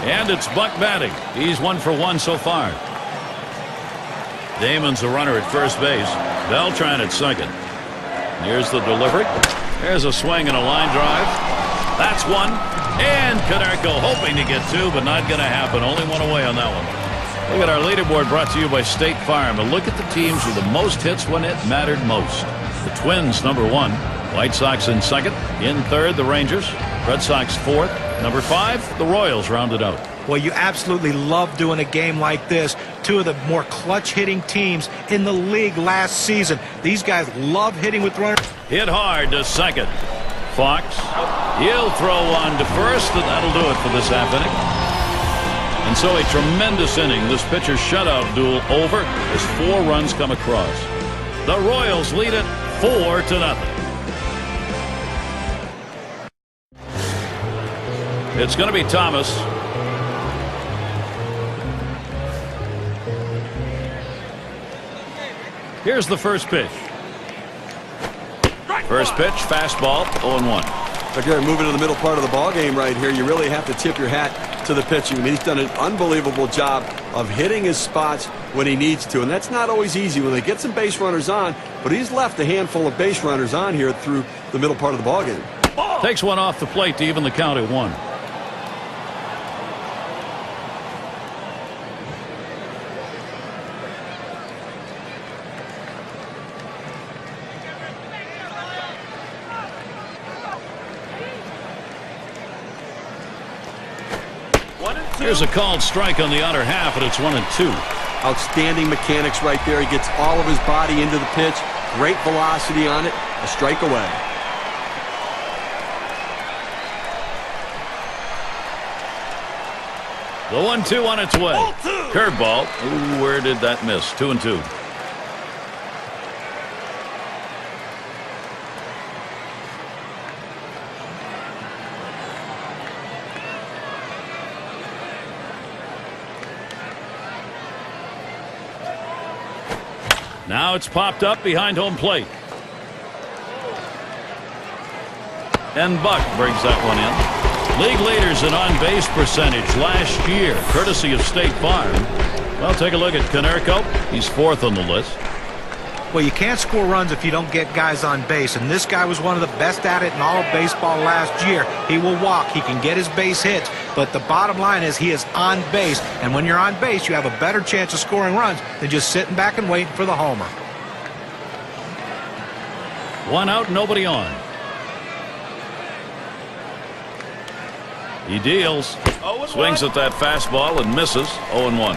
And it's Buck batting. He's 1 for 1 so far. Damon's a runner at first base. Beltran at second. Here's the delivery. There's a swing and a line drive. That's one. And Konerko hoping to get two, but not going to happen. Only one away on that one. Look at our leaderboard brought to you by State Farm. And look at the teams with the most hits when it mattered most. The Twins, number 1. White Sox in second. In third, the Rangers. Red Sox fourth. Number 5, the Royals rounded out. Well, you absolutely love doing a game like this. Two of the more clutch hitting teams in the league last season. These guys love hitting with runners. Hit hard to second. Fox. He'll throw on to first, and that'll do it for this half inning. And so a tremendous inning. This pitcher shutout duel over as 4 runs come across. The Royals lead it 4-0. It's going to be Thomas. Here's the first pitch. First pitch, fastball, 0-1. Again, moving to the middle part of the ball game right here, you really have to tip your hat to the pitching. I mean, he's done an unbelievable job of hitting his spots when he needs to, and that's not always easy when they get some base runners on, but he's left a handful of base runners on here through the middle part of the ball game. Takes one off the plate to even the count at 1. Here's a called strike on the outer half, and it's 1-2. Outstanding mechanics right there. He gets all of his body into the pitch. Great velocity on it. A strike away. The 1-2 on its way. Curveball. Ooh, where did that miss? 2-2. Now it's popped up behind home plate. And Buck brings that one in. League leaders in on-base percentage last year, courtesy of State Farm. Well, take a look at Konerko. He's 4th on the list. Well, you can't score runs if you don't get guys on base, and this guy was one of the best at it in all of baseball last year. He will walk, he can get his base hits, but the bottom line is he is on base, and when you're on base, you have a better chance of scoring runs than just sitting back and waiting for the homer. 1 out, nobody on. He deals, swings at that fastball and misses. 0-1.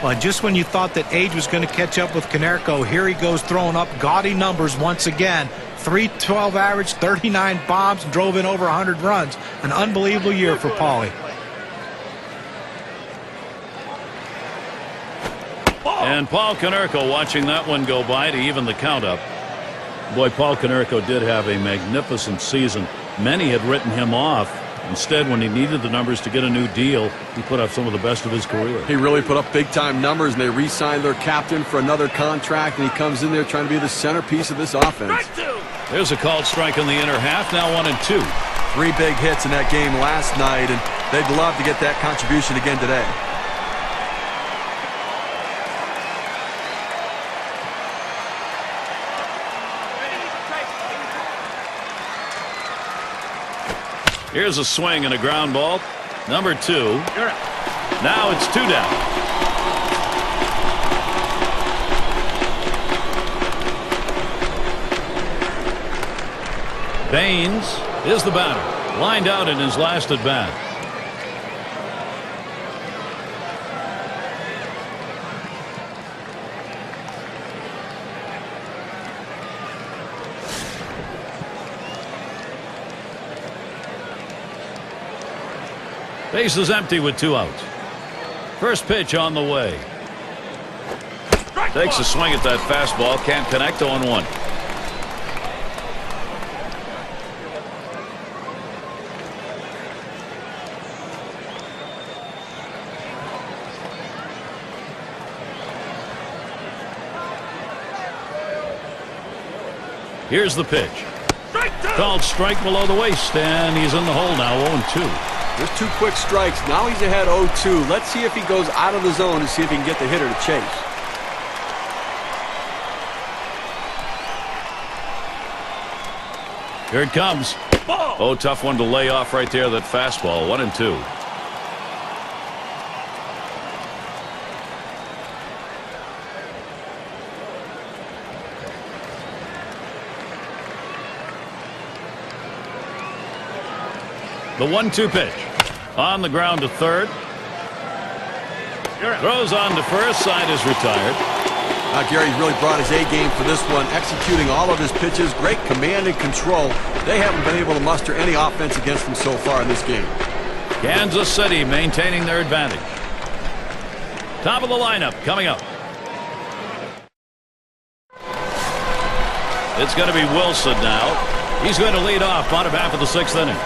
Well, just when you thought that age was going to catch up with Konerko, here he goes throwing up gaudy numbers once again. .312 average, 39 bombs, and drove in over 100 runs. An unbelievable year for Paulie. And Paul Konerko watching that one go by to even the count up. Boy, Paul Konerko did have a magnificent season. Many had written him off. Instead, when he needed the numbers to get a new deal, he put up some of the best of his career. He really put up big-time numbers, and they re-signed their captain for another contract, and he comes in there trying to be the centerpiece of this offense. There's a called strike in the inner half, now 1-2. 3 big hits in that game last night, and they'd love to get that contribution again today. Here's a swing and a ground ball. Number 2. Now it's 2 down. Baines is the batter, lined out in his last at bat. Base is empty with 2 outs. First pitch on the way. Takes a swing at that fastball. Can't connect. 0-1. Here's the pitch. Called strike below the waist, and he's in the hole now. 0-2. There's 2 quick strikes. Now he's ahead 0-2. Let's see if he goes out of the zone and see if he can get the hitter to chase. Here it comes. Oh, tough one to lay off right there. That fastball. 1-2. The 1-2 pitch. On the ground to third. Throws on to first. Side is retired. Gary's really brought his A game for this one, executing all of his pitches. Great command and control. They haven't been able to muster any offense against him so far in this game. Kansas City maintaining their advantage. Top of the lineup coming up. It's going to be Wilson now. He's going to lead off bottom half of the 6th inning.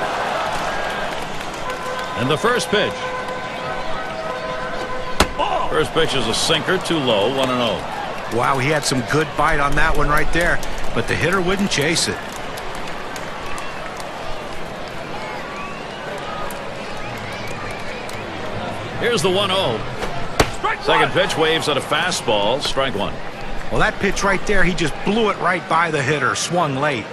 And the first pitch. First pitch is a sinker, too low, 1-0. Wow, he had some good bite on that one right there, but the hitter wouldn't chase it. Here's the 1-0. Second pitch waves at a fastball, strike 1. Well, that pitch right there, he just blew it right by the hitter, swung late.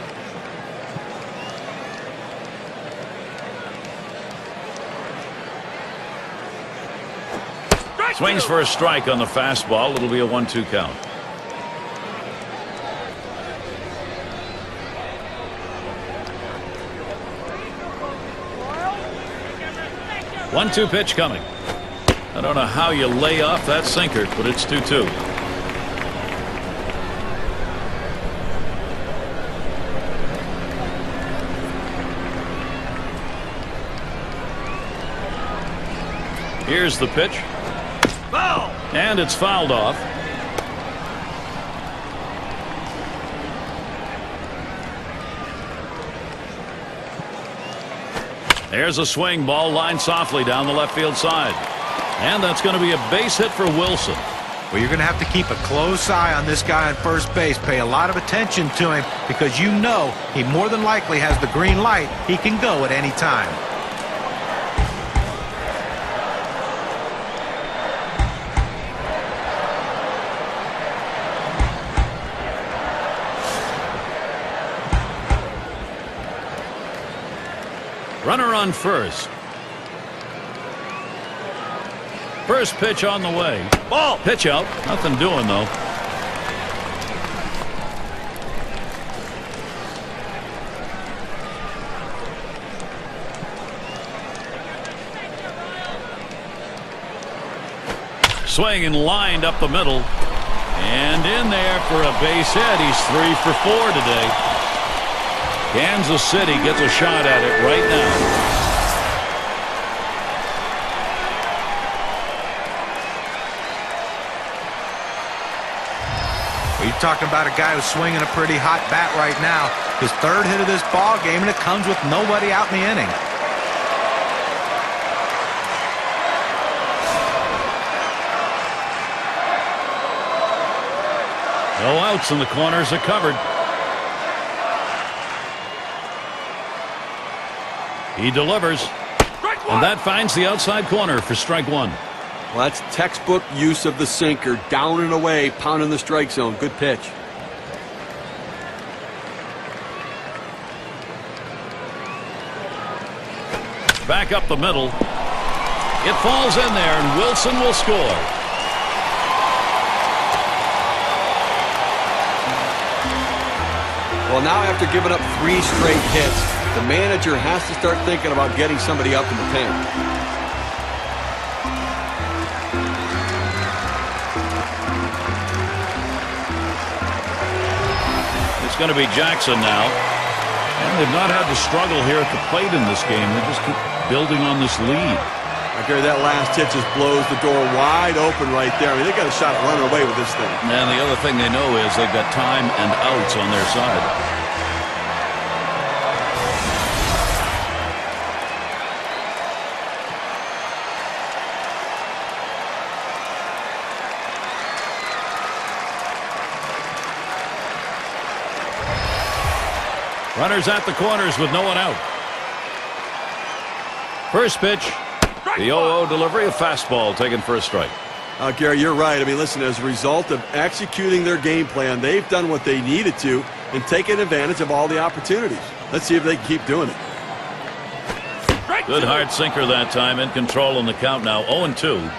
Swings for a strike on the fastball. It'll be a 1-2 count. One-two pitch coming. I don't know how you lay off that sinker, but it's 2-2. Here's the pitch. Foul! And it's fouled off. There's a swing, ball lined softly down the left field side. And that's going to be a base hit for Wilson. Well, you're going to have to keep a close eye on this guy on first base. Pay a lot of attention to him because you know he more than likely has the green light. He can go at any time. Runner on first. First pitch on the way. Ball. Pitch out. Nothing doing, though. Swing and lined up the middle. And in there for a base hit. He's 3 for 4 today. Kansas City gets a shot at it right now. Well, you're talking about a guy who's swinging a pretty hot bat right now. His 3rd hit of this ball game, and it comes with nobody out in the inning. No outs, and the corners are covered. He delivers, and that finds the outside corner for strike 1. Well, that's textbook use of the sinker, down and away, pounding the strike zone. Good pitch. Back up the middle. It falls in there, and Wilson will score. Well, now after giving up 3 straight hits, the manager has to start thinking about getting somebody up in the pen. It's going to be Jackson now. And they've not had to struggle here at the plate in this game. They just keep building on this lead. Gary, that last hit just blows the door wide open right there. I mean, they got a shot at running away with this thing. And the other thing they know is they've got time and outs on their side. Runners at the corners with no one out. First pitch. The 0-0 delivery, a fastball taken for a strike. Gary, you're right. I mean, listen, as a result of executing their game plan, they've done what they needed to and taken advantage of all the opportunities. Let's see if they can keep doing it. Good hard sinker that time, in control on the count now, 0-2.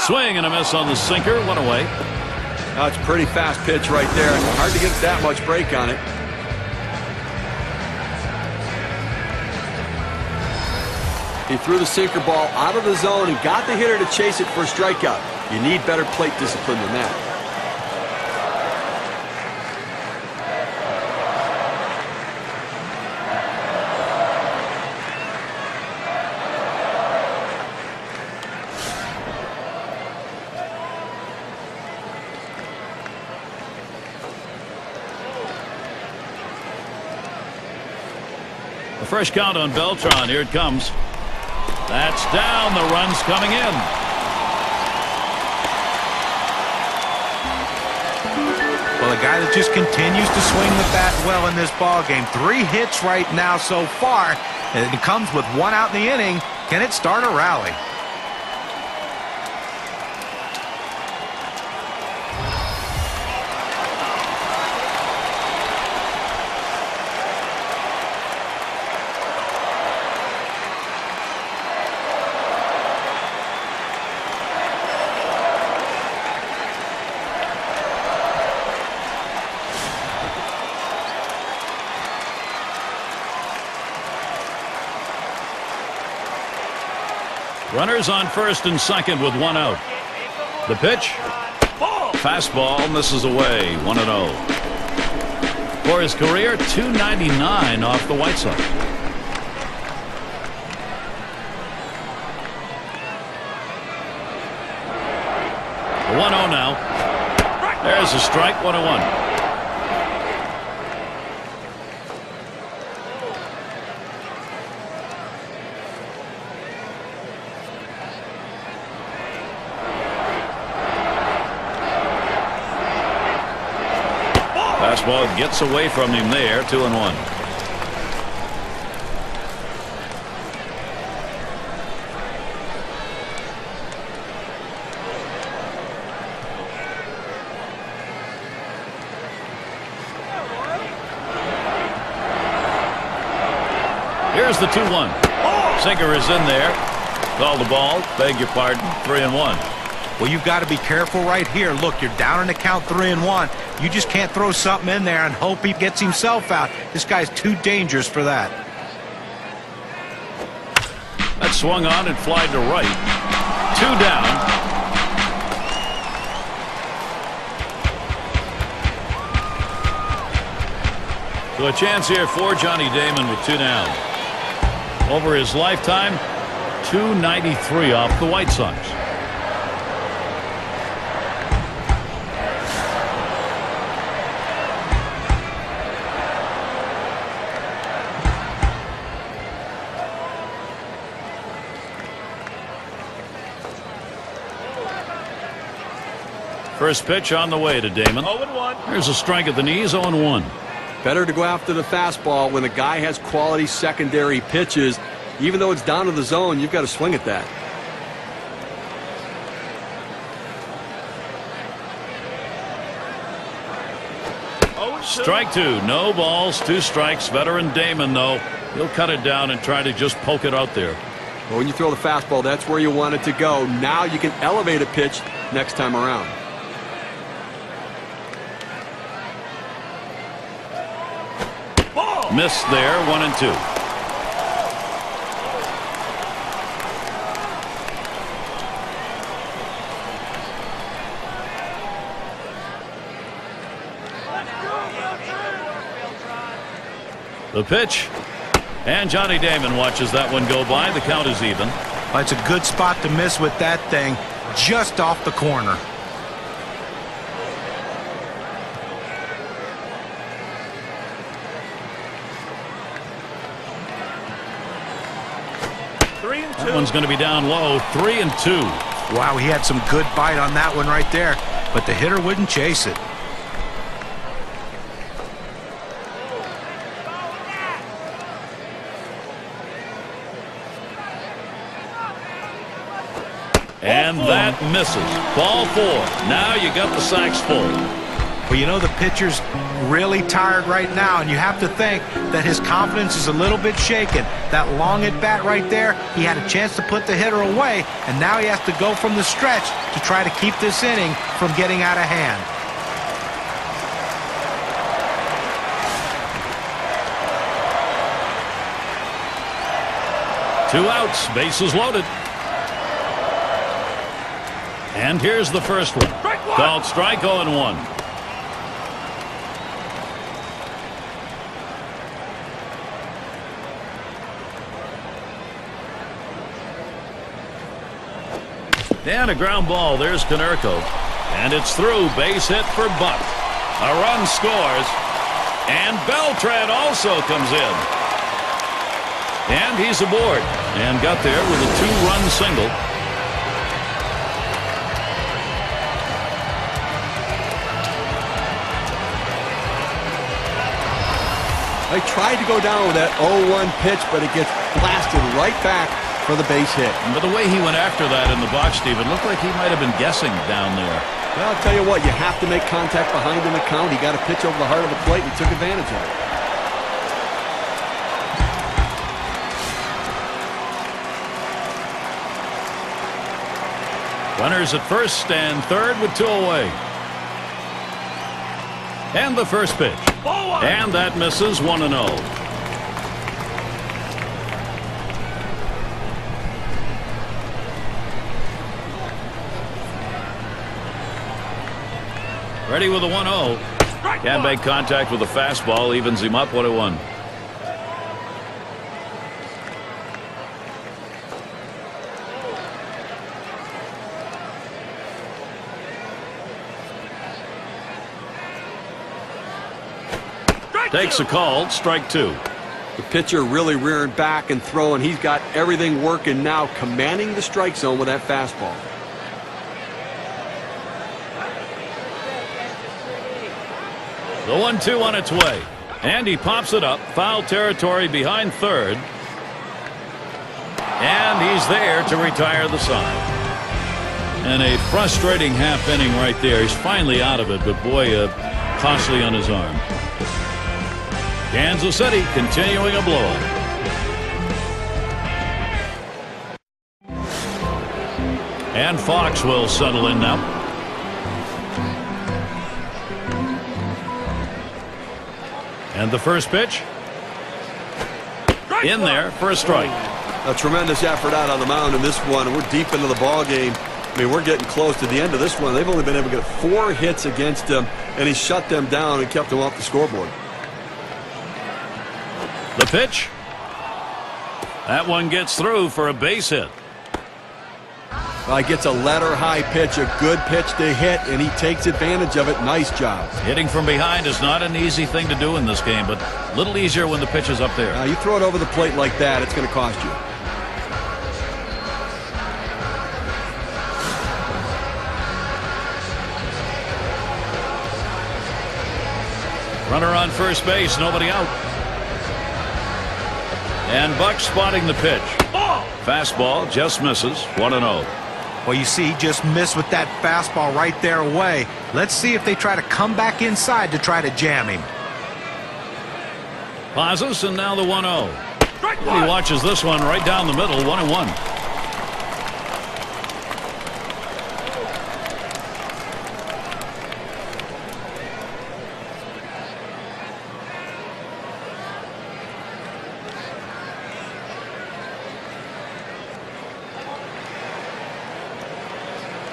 Swing and a miss on the sinker, one away. It's a pretty fast pitch right there. Hard to get that much break on it. He threw the sinker ball out of the zone and got the hitter to chase it for a strikeout. You need better plate discipline than that. A fresh count on Beltran. Here it comes. That's down. The run's coming in. Well, a guy that just continues to swing the bat well in this ball game. 3 hits right now so far, and it comes with 1 out in the inning. Can it start a rally? Runners on first and second with 1 out. The pitch. Fastball misses away. 1-0. For his career, .299 off the White Sox. The 1-0 now. There's a strike. 1-1. Fastball gets away from him there. 2-1. Here's the 2-1. Sinker is in there. Call the ball. Beg your pardon. 3-1. Well, you've got to be careful right here. Look, you're down in the count 3-1. You just can't throw something in there and hope he gets himself out. This guy's too dangerous for that. That swung on and flied to right. 2 down. So a chance here for Johnny Damon with 2 down. Over his lifetime, .293 off the White Sox. First pitch on the way to Damon. 0-1. There's a strike at the knees. 0-1. Better to go after the fastball when the guy has quality secondary pitches. Even though it's down to the zone, you've got to swing at that. Strike two. No balls, 2 strikes. Veteran Damon, though, he'll cut it down and try to just poke it out there. Well, when you throw the fastball, that's where you want it to go. Now you can elevate a pitch next time around. Missed there, 1-2. The pitch. And Johnny Damon watches that one go by. The count is even. Well, it's a good spot to miss with that thing, just off the corner. That one's going to be down low, 3-2. Wow, he had some good bite on that one right there, but the hitter wouldn't chase it. And that misses. Ball 4. Now you got the sacks full. Well, you know, the pitcher's really tired right now, and you have to think that his confidence is a little bit shaken. That long at bat right there, he had a chance to put the hitter away, and now he has to go from the stretch to try to keep this inning from getting out of hand. Two outs, bases loaded. And here's the first one. Called strike, 0-1. And a ground ball. There's Konerko. And it's through. Base hit for Buck. A run scores. And Beltran also comes in. And he's aboard. And got there with a 2-run single. They tried to go down with that 0-1 pitch, but it gets blasted right back for the base hit. But the way he went after that in the box, Steve, it looked like he might have been guessing down there. Well, I'll tell you what, you have to make contact behind in the count. He got a pitch over the heart of the plate and took advantage of it. Runners at first and third with 2 away. And the first pitch. And that misses, 1-0. Ready with a 1-0. Can't make contact with the fastball. Evens him up, 1-1. Takes a call, strike 2. The pitcher really rearing back and throwing. He's got everything working now, commanding the strike zone with that fastball. The 1-2 on its way. And he pops it up. Foul territory behind third. And he's there to retire the side. And a frustrating half inning right there. He's finally out of it, but boy, costly on his arm. Kansas City continuing a blowout. And Fox will settle in now. And the first pitch. In there for a strike. A tremendous effort out on the mound in this one, and we're deep into the ball game. I mean, we're getting close to the end of this one. They've only been able to get 4 hits against him, and he shut them down and kept them off the scoreboard. The pitch. That one gets through for a base hit. He gets a letter high pitch, a good pitch to hit, and he takes advantage of it. Nice job. Hitting from behind is not an easy thing to do in this game, but a little easier when the pitch is up there. You throw it over the plate like that, it's going to cost you. Runner on first base, nobody out. And Buck spotting the pitch. Fastball just misses, 1-0. Well, you see, he just missed with that fastball right there away. Let's see if they try to come back inside to try to jam him. Pauses, and now the 1-0. He watches this one right down the middle, 1-1.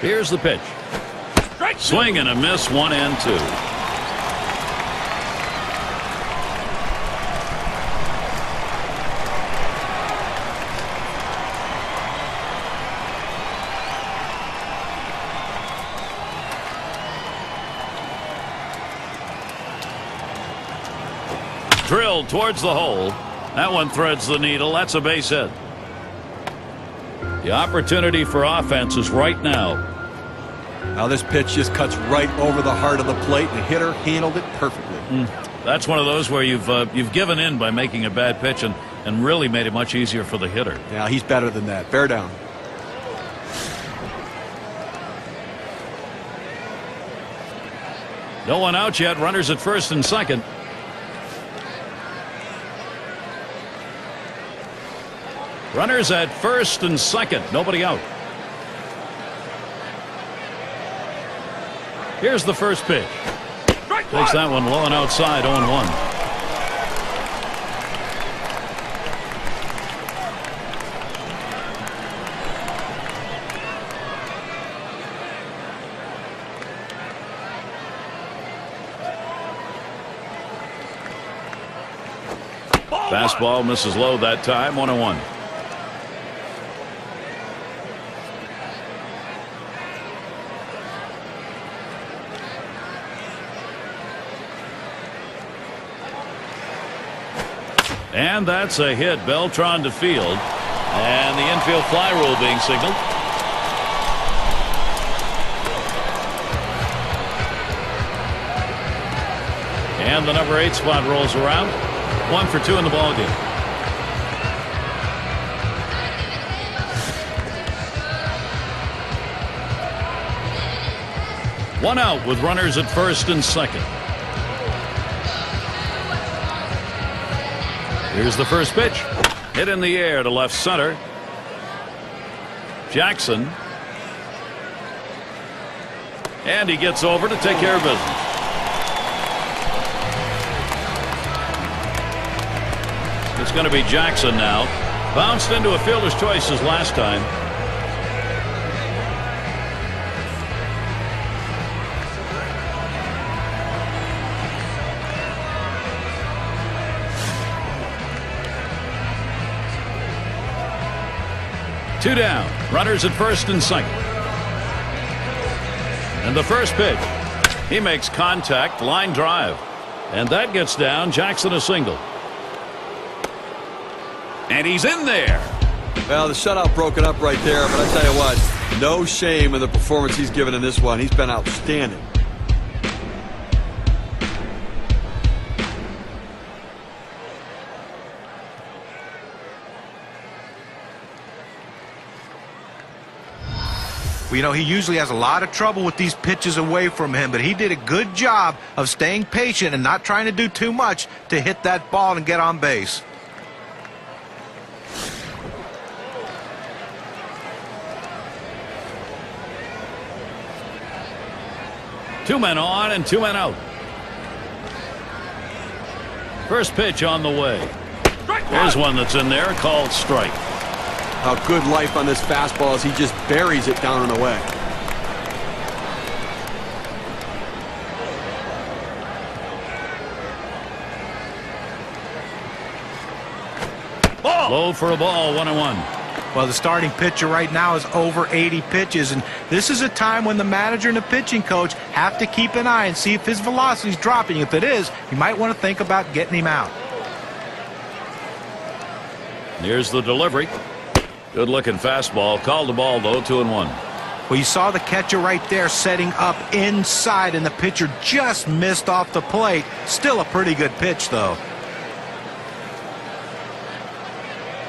Here's the pitch. Swing and a miss, 1-2. Drilled towards the hole. That one threads the needle. That's a base hit. The opportunity for offense is right now. Now this pitch just cuts right over the heart of the plate. The hitter handled it perfectly. That's one of those where you've given in by making a bad pitch and really made it much easier for the hitter. Yeah, he's better than that. Bear down. No one out yet. Runners at first and second. Runners at first and second. Nobody out. Here's the first pitch. Takes that one low and outside, 0-1. Fastball misses low that time, 1-1. And that's a hit. Beltran to field. And the infield fly rule being signaled. And the number 8 spot rolls around. 1 for 2 in the ballgame. One out with runners at first and second. Here's the first pitch. Hit in the air to left center. Jackson. And he gets over to take care of business. It's going to be Jackson now. Bounced into a fielder's choice as last time. Two down. Runners at first and second. And the first pitch. He makes contact. Line drive. And that gets down. Jackson a single. And he's in there. Well, the shutout broken up right there, but I tell you what, no shame in the performance he's given in this one. He's been outstanding. Well, you know, he usually has a lot of trouble with these pitches away from him, but he did a good job of staying patient and not trying to do too much to hit that ball and get on base. Two men on and two men out. First pitch on the way. Here's one that's in there, called strike. How good life on this fastball as he just buries it down and away. Low for a ball, 1-1. Well, the starting pitcher right now is over 80 pitches, and this is a time when the manager and the pitching coach have to keep an eye and see if his velocity is dropping. If it is, you might want to think about getting him out. Here's the delivery. Good looking fastball. Called the ball though, 2-1. Well, you saw the catcher right there setting up inside, and the pitcher just missed off the plate. Still a pretty good pitch, though.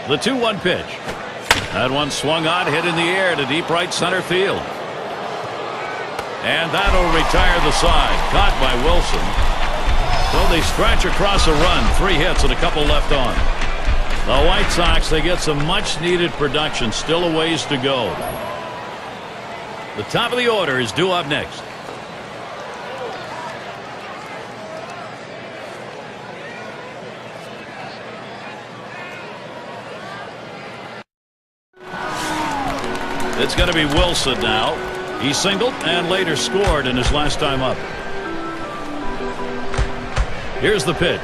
The 2-1 pitch. That one swung on, hit in the air to deep right center field. And that'll retire the side. Caught by Wilson. Well, they stretch across a run. 3 hits and a couple left on. The White Sox, they get some much-needed production. Still a ways to go. The top of the order is due up next. It's going to be Wilson now. He singled and later scored in his last time up. Here's the pitch.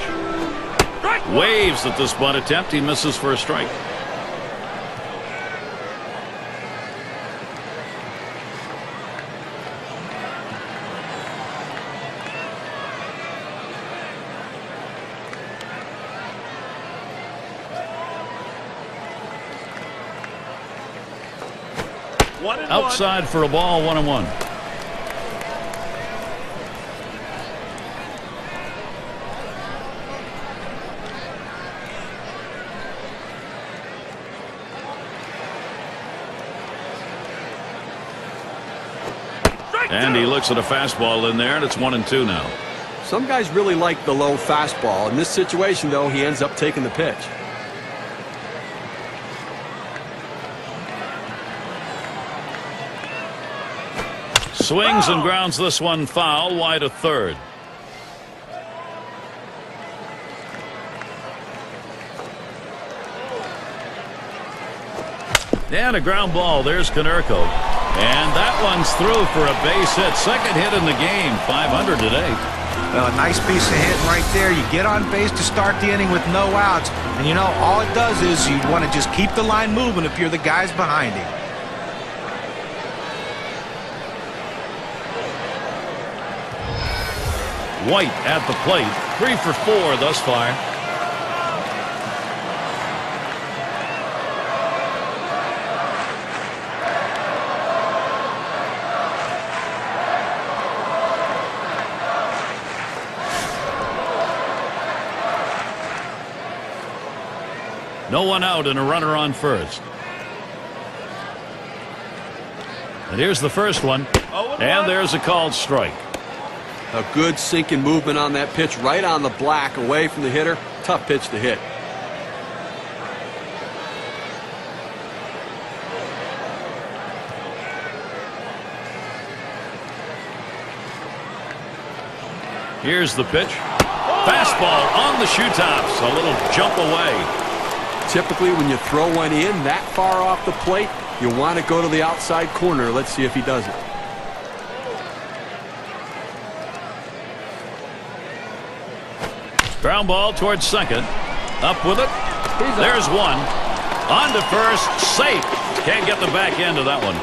Waves at this bunt attempt. He misses for a strike. Outside for a ball, 1-1. And he looks at a fastball in there, and it's 1-2 now. Some guys really like the low fastball. In this situation, though, he ends up taking the pitch. Swings and grounds this one foul, wide of third. And a ground ball. There's Konerko. And that one's through for a base hit. Second hit in the game. 500 today. Well, a nice piece of hitting right there. You get on base to start the inning with no outs. And, you know, all it does is you want to just keep the line moving if you're the guys behind him. White at the plate. 3 for 4 thus far. No one out and a runner on first. And here's the first one. And there's a called strike. A good sinking movement on that pitch, right on the black, away from the hitter. Tough pitch to hit. Here's the pitch. Fastball on the shoe tops. A little jump away. Typically, when you throw one in that far off the plate, you want to go to the outside corner. Let's see if he does it. Ground ball towards second. Up with it. There's one. On to first. Safe. Can't get the back end of that one.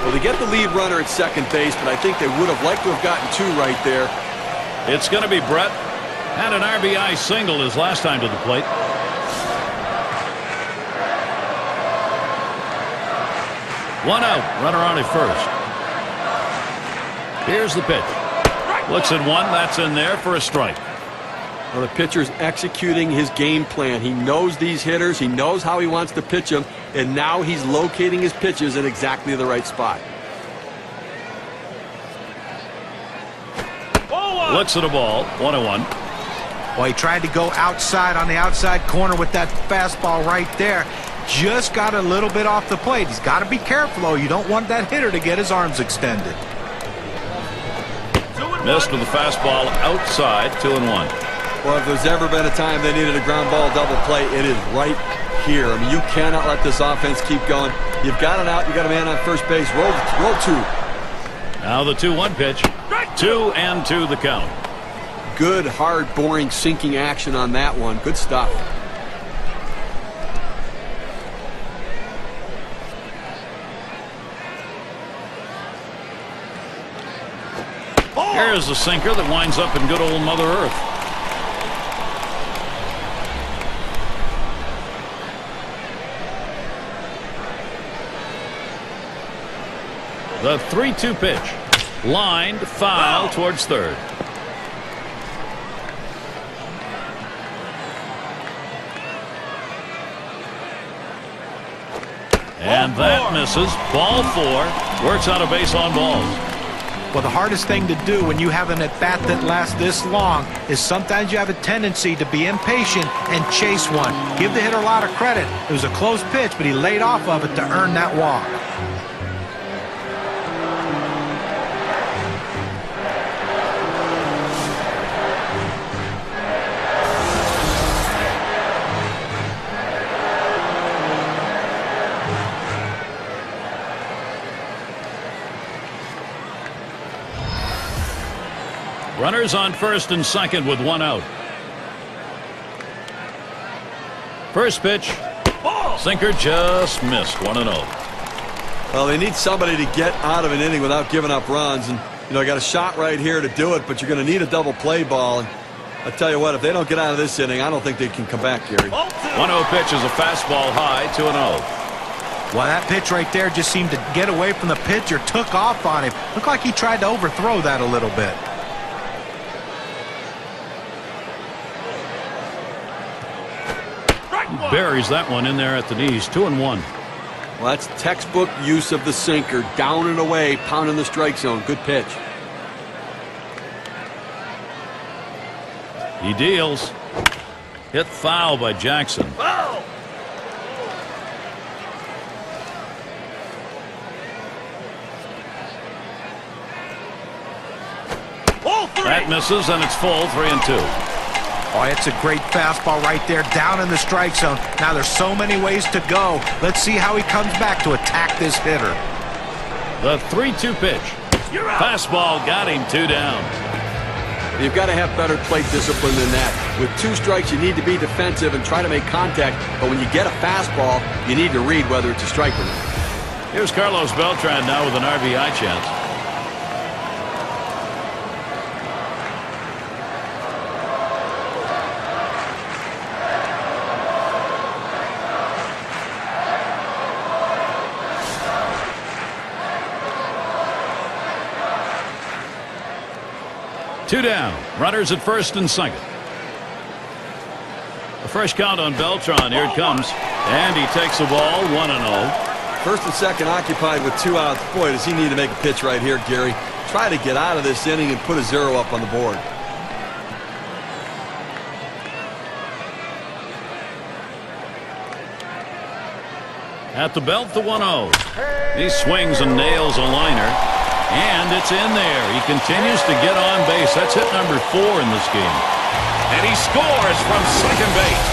Well, they get the lead runner at second base, but I think they would have liked to have gotten 2 right there. It's going to be Brett. Had an RBI single his last time to the plate. One out. Runner on at first. Here's the pitch. Looks at one. That's in there for a strike. Well, the pitcher's executing his game plan. He knows these hitters. He knows how he wants to pitch them. And now he's locating his pitches in exactly the right spot. Looks at a ball. 1-1. Well, he tried to go outside on the outside corner with that fastball right there. Just got a little bit off the plate. He's got to be careful, though. You don't want that hitter to get his arms extended. Missed with the fastball outside. 2-1. Well, if there's ever been a time they needed a ground ball double play, it is right here. I mean, you cannot let this offense keep going. You've got an out. You got a man on first base. Roll 2. Now the 2-1 pitch. 2-2 the count. Good, hard, boring, sinking action on that one. Good stuff. Here's a sinker that winds up in good old Mother Earth. The 3-2 pitch. Lined foul towards third. And that misses. Ball 4. Works out a base on balls. Well, the hardest thing to do when you have an at-bat that lasts this long is sometimes you have a tendency to be impatient and chase one. Give the hitter a lot of credit. It was a close pitch, but he laid off of it to earn that walk. Runners on first and second with one out. First pitch. Sinker just missed. 1-0. Well, they need somebody to get out of an inning without giving up runs. And, you know, I got a shot right here to do it, but you're going to need a double play ball. And I tell you what, if they don't get out of this inning, I don't think they can come back, Gary. 1-0 pitch is a fastball high, 2-0. Well, that pitch right there just seemed to get away from the pitcher, took off on him. Looked like he tried to overthrow that a little bit. Buries that one in there at the knees. 2-1. Well, that's textbook use of the sinker. Down and away, pounding the strike zone. Good pitch. He deals. Hit foul by Jackson. Foul! That misses, and it's full. 3-2. Oh, it's a great fastball right there, down in the strike zone. Now there's so many ways to go. Let's see how he comes back to attack this hitter. The 3-2 pitch. Fastball got him 2 down. You've got to have better plate discipline than that. With 2 strikes, you need to be defensive and try to make contact. But when you get a fastball, you need to read whether it's a strike or not. Here's Carlos Beltran now with an RBI chance. Two down. Runners at first and second. A fresh count on Beltran. Here it comes. And he takes the ball. 1-0. First and second occupied with 2 outs. Boy, does he need to make a pitch right here, Gary. Try to get out of this inning and put a 0 up on the board. At the belt, the 1-0. He swings and nails a liner. And it's in there. He continues to get on base. That's hit number 4 in this game. And he scores from second base.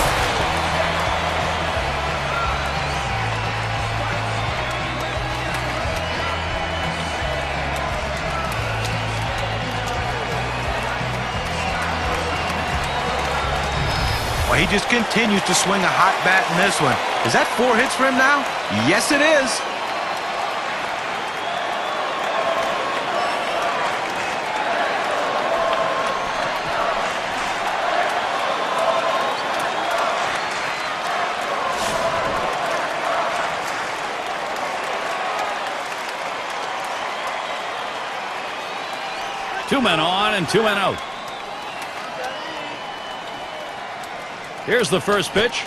Well, he just continues to swing a hot bat in this one. Is that 4 hits for him now? Yes, it is. Two men on and 2 men out. Here's the first pitch.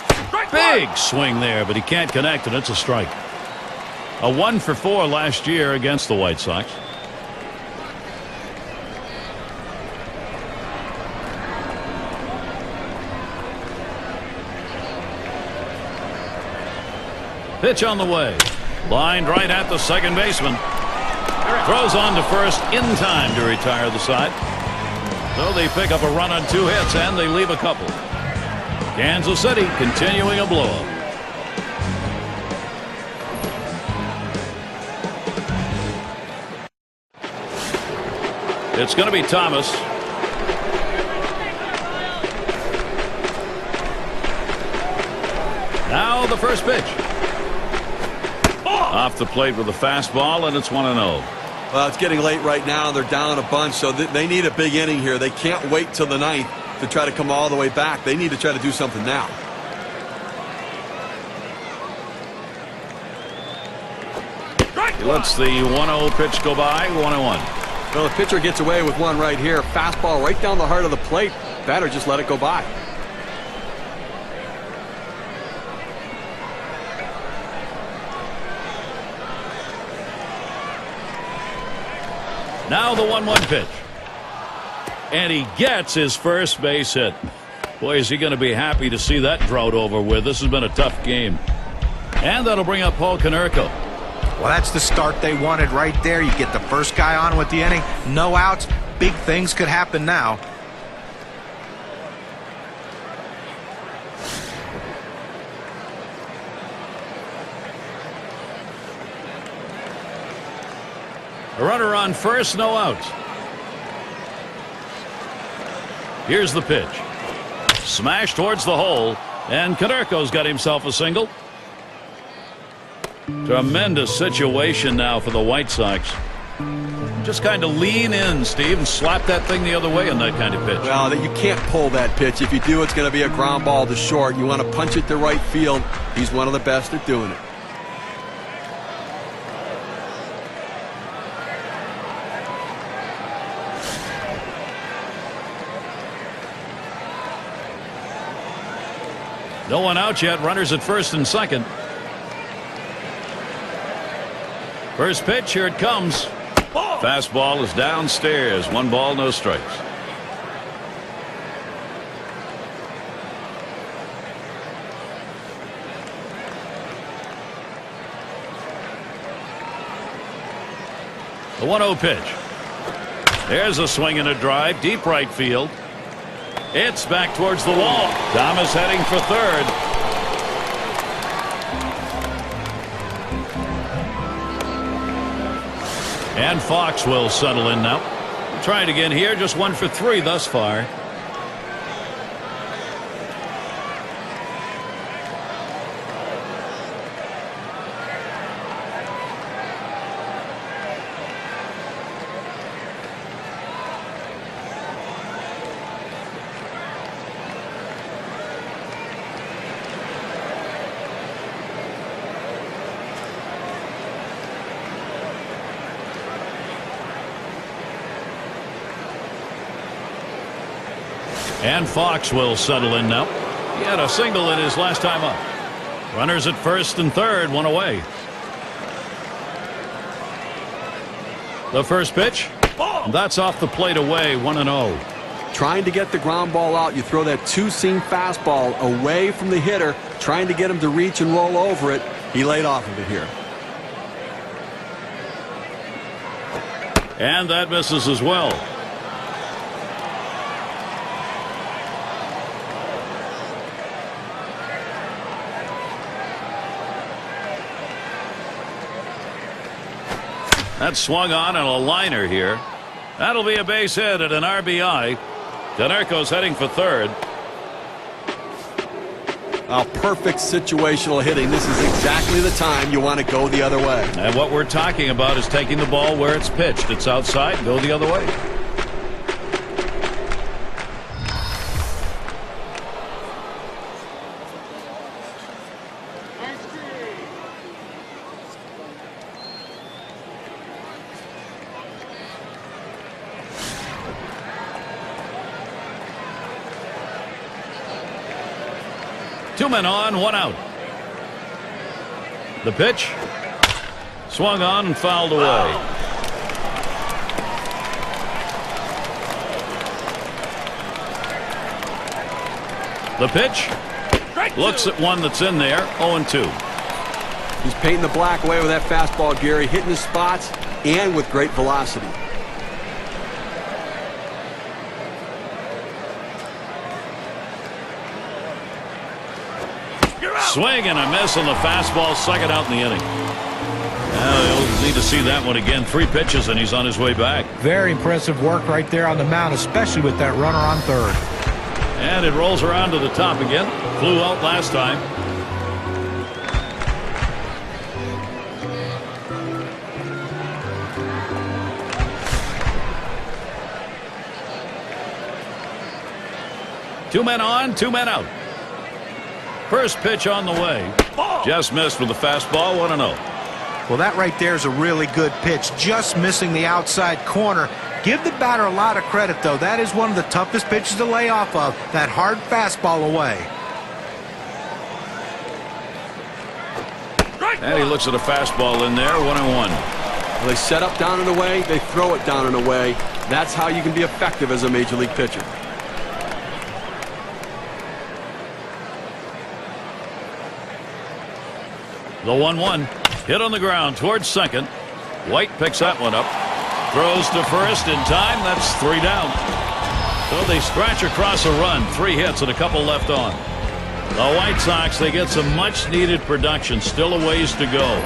Big swing there, but he can't connect, and it's a strike. A 1-for-4 last year against the White Sox. Pitch on the way. Lined right at the second baseman. Throws on to first in time to retire the side. So they pick up a run on 2 hits, and they leave a couple. Kansas City continuing a blow-up. It's going to be Thomas. Now the first pitch. Off the plate with a fastball, and it's 1-0. Well, it's getting late right now. They're down a bunch, so they need a big inning here. They can't wait till the 9th to try to come all the way back. They need to try to do something now. He lets the 1-0 pitch go by. 1-1. Well, the pitcher gets away with one right here. Fastball right down the heart of the plate. Batter just let it go by. Now the 1-1 pitch. And he gets his first base hit. Boy, is he going to be happy to see that drought over with. This has been a tough game. And that'll bring up Paul Konerko. Well, that's the start they wanted right there. You get the first guy on with the inning. No outs. Big things could happen now. A runner on first, no outs. Here's the pitch. Smash towards the hole, and Konerko's got himself a single. Tremendous situation now for the White Sox. Just kind of lean in, Steve, and slap that thing the other way on that kind of pitch. Well, you can't pull that pitch. If you do, it's going to be a ground ball to short. You want to punch it to right field. He's one of the best at doing it. No one out yet. Runners at first and second. First pitch, here it comes. Fastball is downstairs. 1 ball, no strikes. The 1-0 pitch. There's a swing and a drive. Deep right field. It's back towards the wall. Thomas heading for third. And Fox will settle in now. Trying again here. Just 1 for 3 thus far. And Fox will settle in now. He had a single in his last time up. Runners at first and third, 1 away. The first pitch. That's off the plate away, 1-0. Trying to get the ground ball out, you throw that two-seam fastball away from the hitter, trying to get him to reach and roll over it. He laid off of it here. And that misses as well. That's swung on and a liner here. That'll be a base hit at an RBI. Konerko's heading for third. Perfect situational hitting. This is exactly the time you want to go the other way. And what we're talking about is taking the ball where it's pitched. It's outside, go the other way. Two men on, 1 out. The pitch. Swung on and fouled away. The pitch. Looks at one that's in there, 0-2. He's painting the black away with that fastball, Gary, hitting his spots and with great velocity. Swing and a miss on the fastball, second out in the inning. He'll need to see that one again. 3 pitches and he's on his way back. Very impressive work right there on the mound, especially with that runner on third. And it rolls around to the top again. Flew out last time. Two men on, 2 men out. First pitch on the way. Just missed with the fastball, 1-0. Well, that right there is a really good pitch. Just missing the outside corner. Give the batter a lot of credit, though. That is one of the toughest pitches to lay off of. That hard fastball away. And he looks at a fastball in there, 1-1. When they set up down and away, they throw it down and away. That's how you can be effective as a major league pitcher. The 1-1 hit on the ground towards second. White picks that one up. Throws to first in time. That's 3 down. So they scratch across a run. 3 hits and a couple left on. The White Sox, they get some much-needed production. Still a ways to go.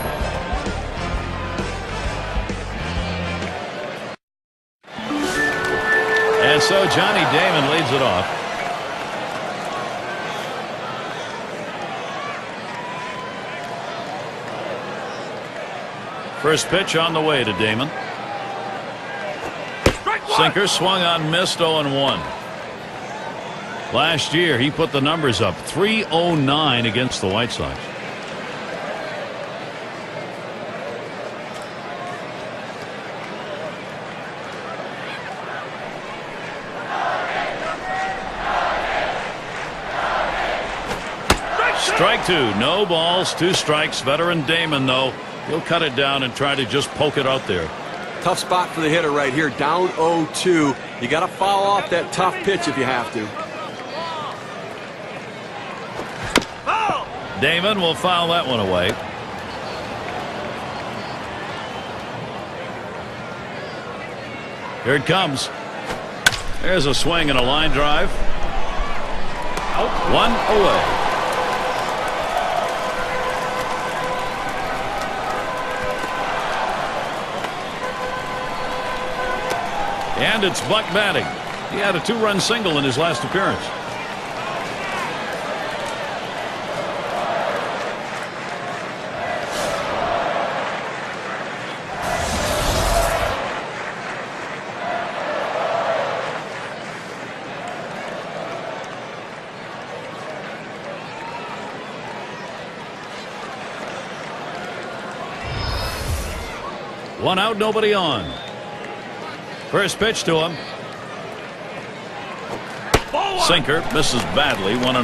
And so Johnny Damon leads it off. First pitch on the way to Damon. Sinker swung on, missed, 0-1. Last year he put the numbers up, 309 against the White Sox. Strike 2, no balls, 2 strikes. Veteran Damon, though, he'll cut it down and try to just poke it out there. Tough spot for the hitter right here, down 0-2. You got to foul off that tough pitch if you have to. Damon will foul that one away. Here it comes. There's a swing and a line drive. 1 away. And it's Buck batting. He had a 2-run single in his last appearance. One out, nobody on. First pitch to him. Sinker misses badly, 1-0.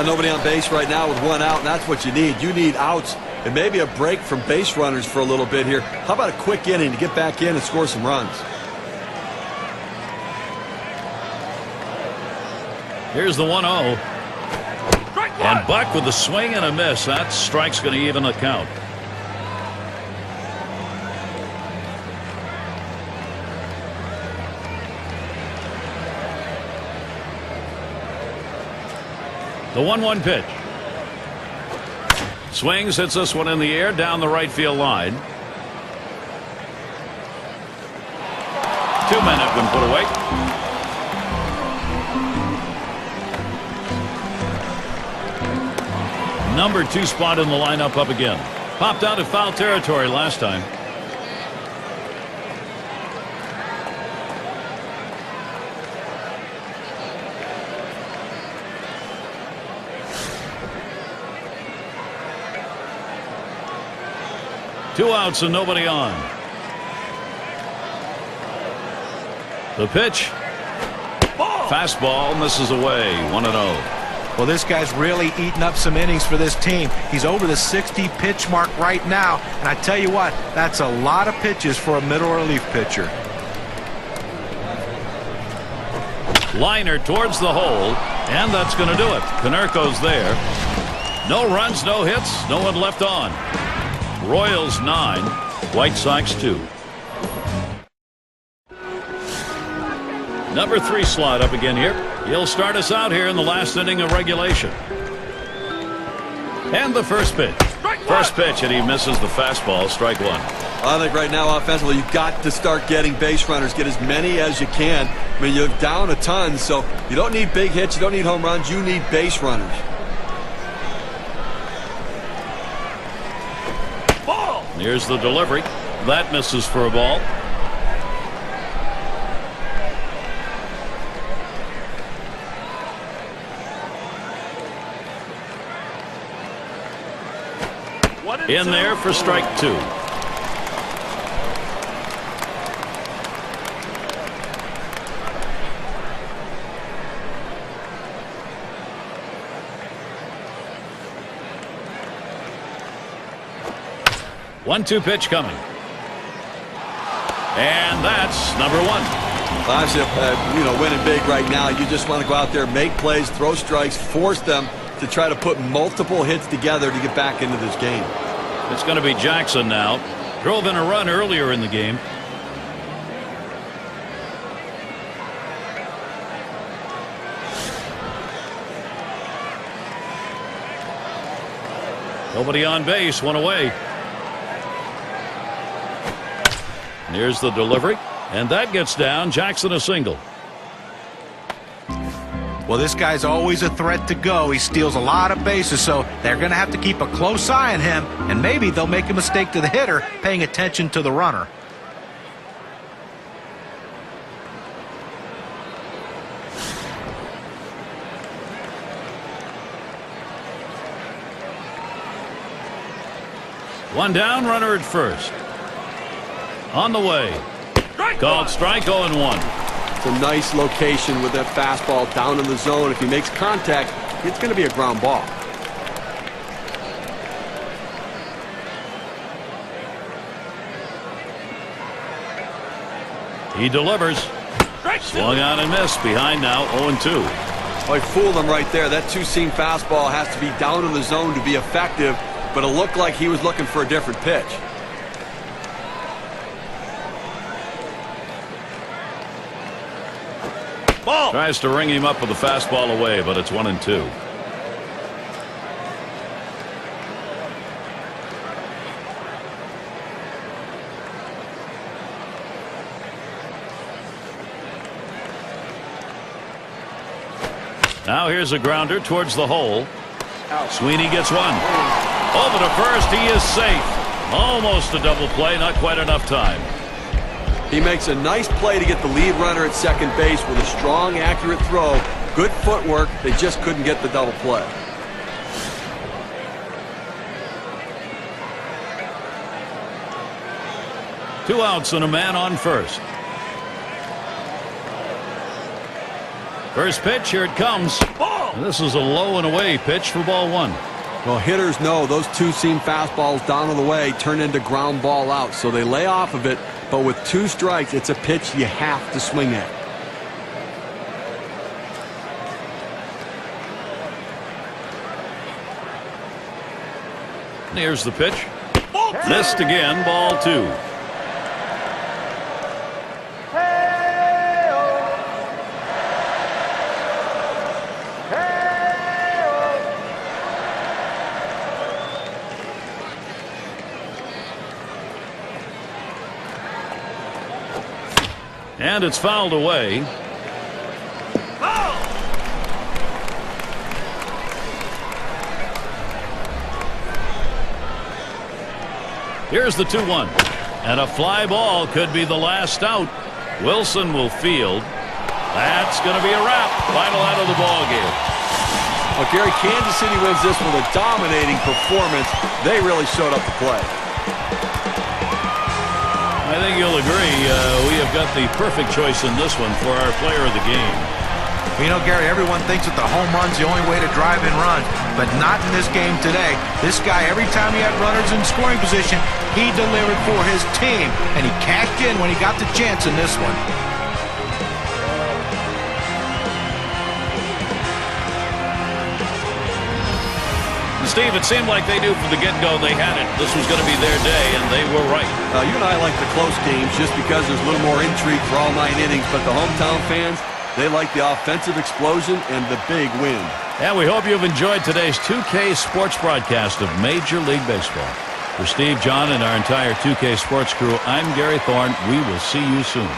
Nobody on base right now with 1 out, and that's what you need. You need outs and maybe a break from base runners for a little bit here. How about a quick inning to get back in and score some runs? Here's the 1-0. And Buck with a swing and a miss. That strike's going to even the count. The 1-1 pitch. Swings, hits this one in the air down the right field line. 2-minute when put away. Number 2 spot in the lineup up again. Popped out of foul territory last time. Two outs and nobody on. The pitch. Fastball misses away. 1-0. Well, this guy's really eating up some innings for this team. He's over the 60 pitch mark right now. And I tell you what, that's a lot of pitches for a middle relief pitcher. Liner towards the hole. And that's going to do it. Konerko's there. No runs, no hits, no one left on. Royals 9, White Sox 2. Number 3 slot up again here. He'll start us out here in the last inning of regulation. And the first pitch. First pitch, and he misses the fastball. Strike 1. I think right now offensively you've got to start getting base runners. Get as many as you can. I mean, you're down a ton, so you don't need big hits. You don't need home runs. You need base runners. Here's the delivery. That misses for a ball. In there for strike 2. One-two pitch coming. And that's number one. Obviously, winning big right now, you just want to go out there, make plays, throw strikes, force them to try to put multiple hits together to get back into this game. It's going to be Jackson now. Drove in a run earlier in the game. Nobody on base, one away. Here's the delivery, and that gets down. Jackson a single. Well, this guy's always a threat to go. He steals a lot of bases, so they're going to have to keep a close eye on him, and maybe they'll make a mistake to the hitter, paying attention to the runner. One down, runner at first. On the way. Called strike, 0-1. It's a nice location with that fastball down in the zone. If he makes contact, it's going to be a ground ball. He delivers. Swung on and missed. Behind now, 0-2. Oh, he fooled him right there. That two-seam fastball has to be down in the zone to be effective, but it looked like he was looking for a different pitch. Ball. Tries to ring him up with the fastball away, but it's 1-2. Now here's a grounder towards the hole. Sweeney gets one. Over to first. He is safe. Almost a double play. Not quite enough time. He makes a nice play to get the lead runner at second base with a strong, accurate throw. Good footwork. They just couldn't get the double play. Two outs and a man on first. First pitch, here it comes. And this is a low and away pitch for ball one. Well, hitters know those two-seam fastballs down on the way turn into ground ball outs, so they lay off of it. But with two strikes, it's a pitch you have to swing at. Here's the pitch. Missed again, ball two. And it's fouled away. Here's the 2-1. And a fly ball could be the last out. Wilson will field. That's going to be a wrap. Final out of the ball game. Well, Gary, Kansas City wins this with a dominating performance. They really showed up to play. I think you'll agree we have got the perfect choice in this one for our player of the game. You know, Gary, everyone thinks that the home run's the only way to drive in runs, but not in this game today. This guy, every time he had runners in scoring position, he delivered for his team, and he cashed in when he got the chance in this one. Steve, it seemed like they knew from the get-go they had it. This was going to be their day, and they were right. You and I like the close games just because there's a little more intrigue for all 9 innings, but the hometown fans, they like the offensive explosion and the big win. And we hope you've enjoyed today's 2K Sports broadcast of Major League Baseball. For Steve, John, and our entire 2K Sports crew, I'm Gary Thorne. We will see you soon.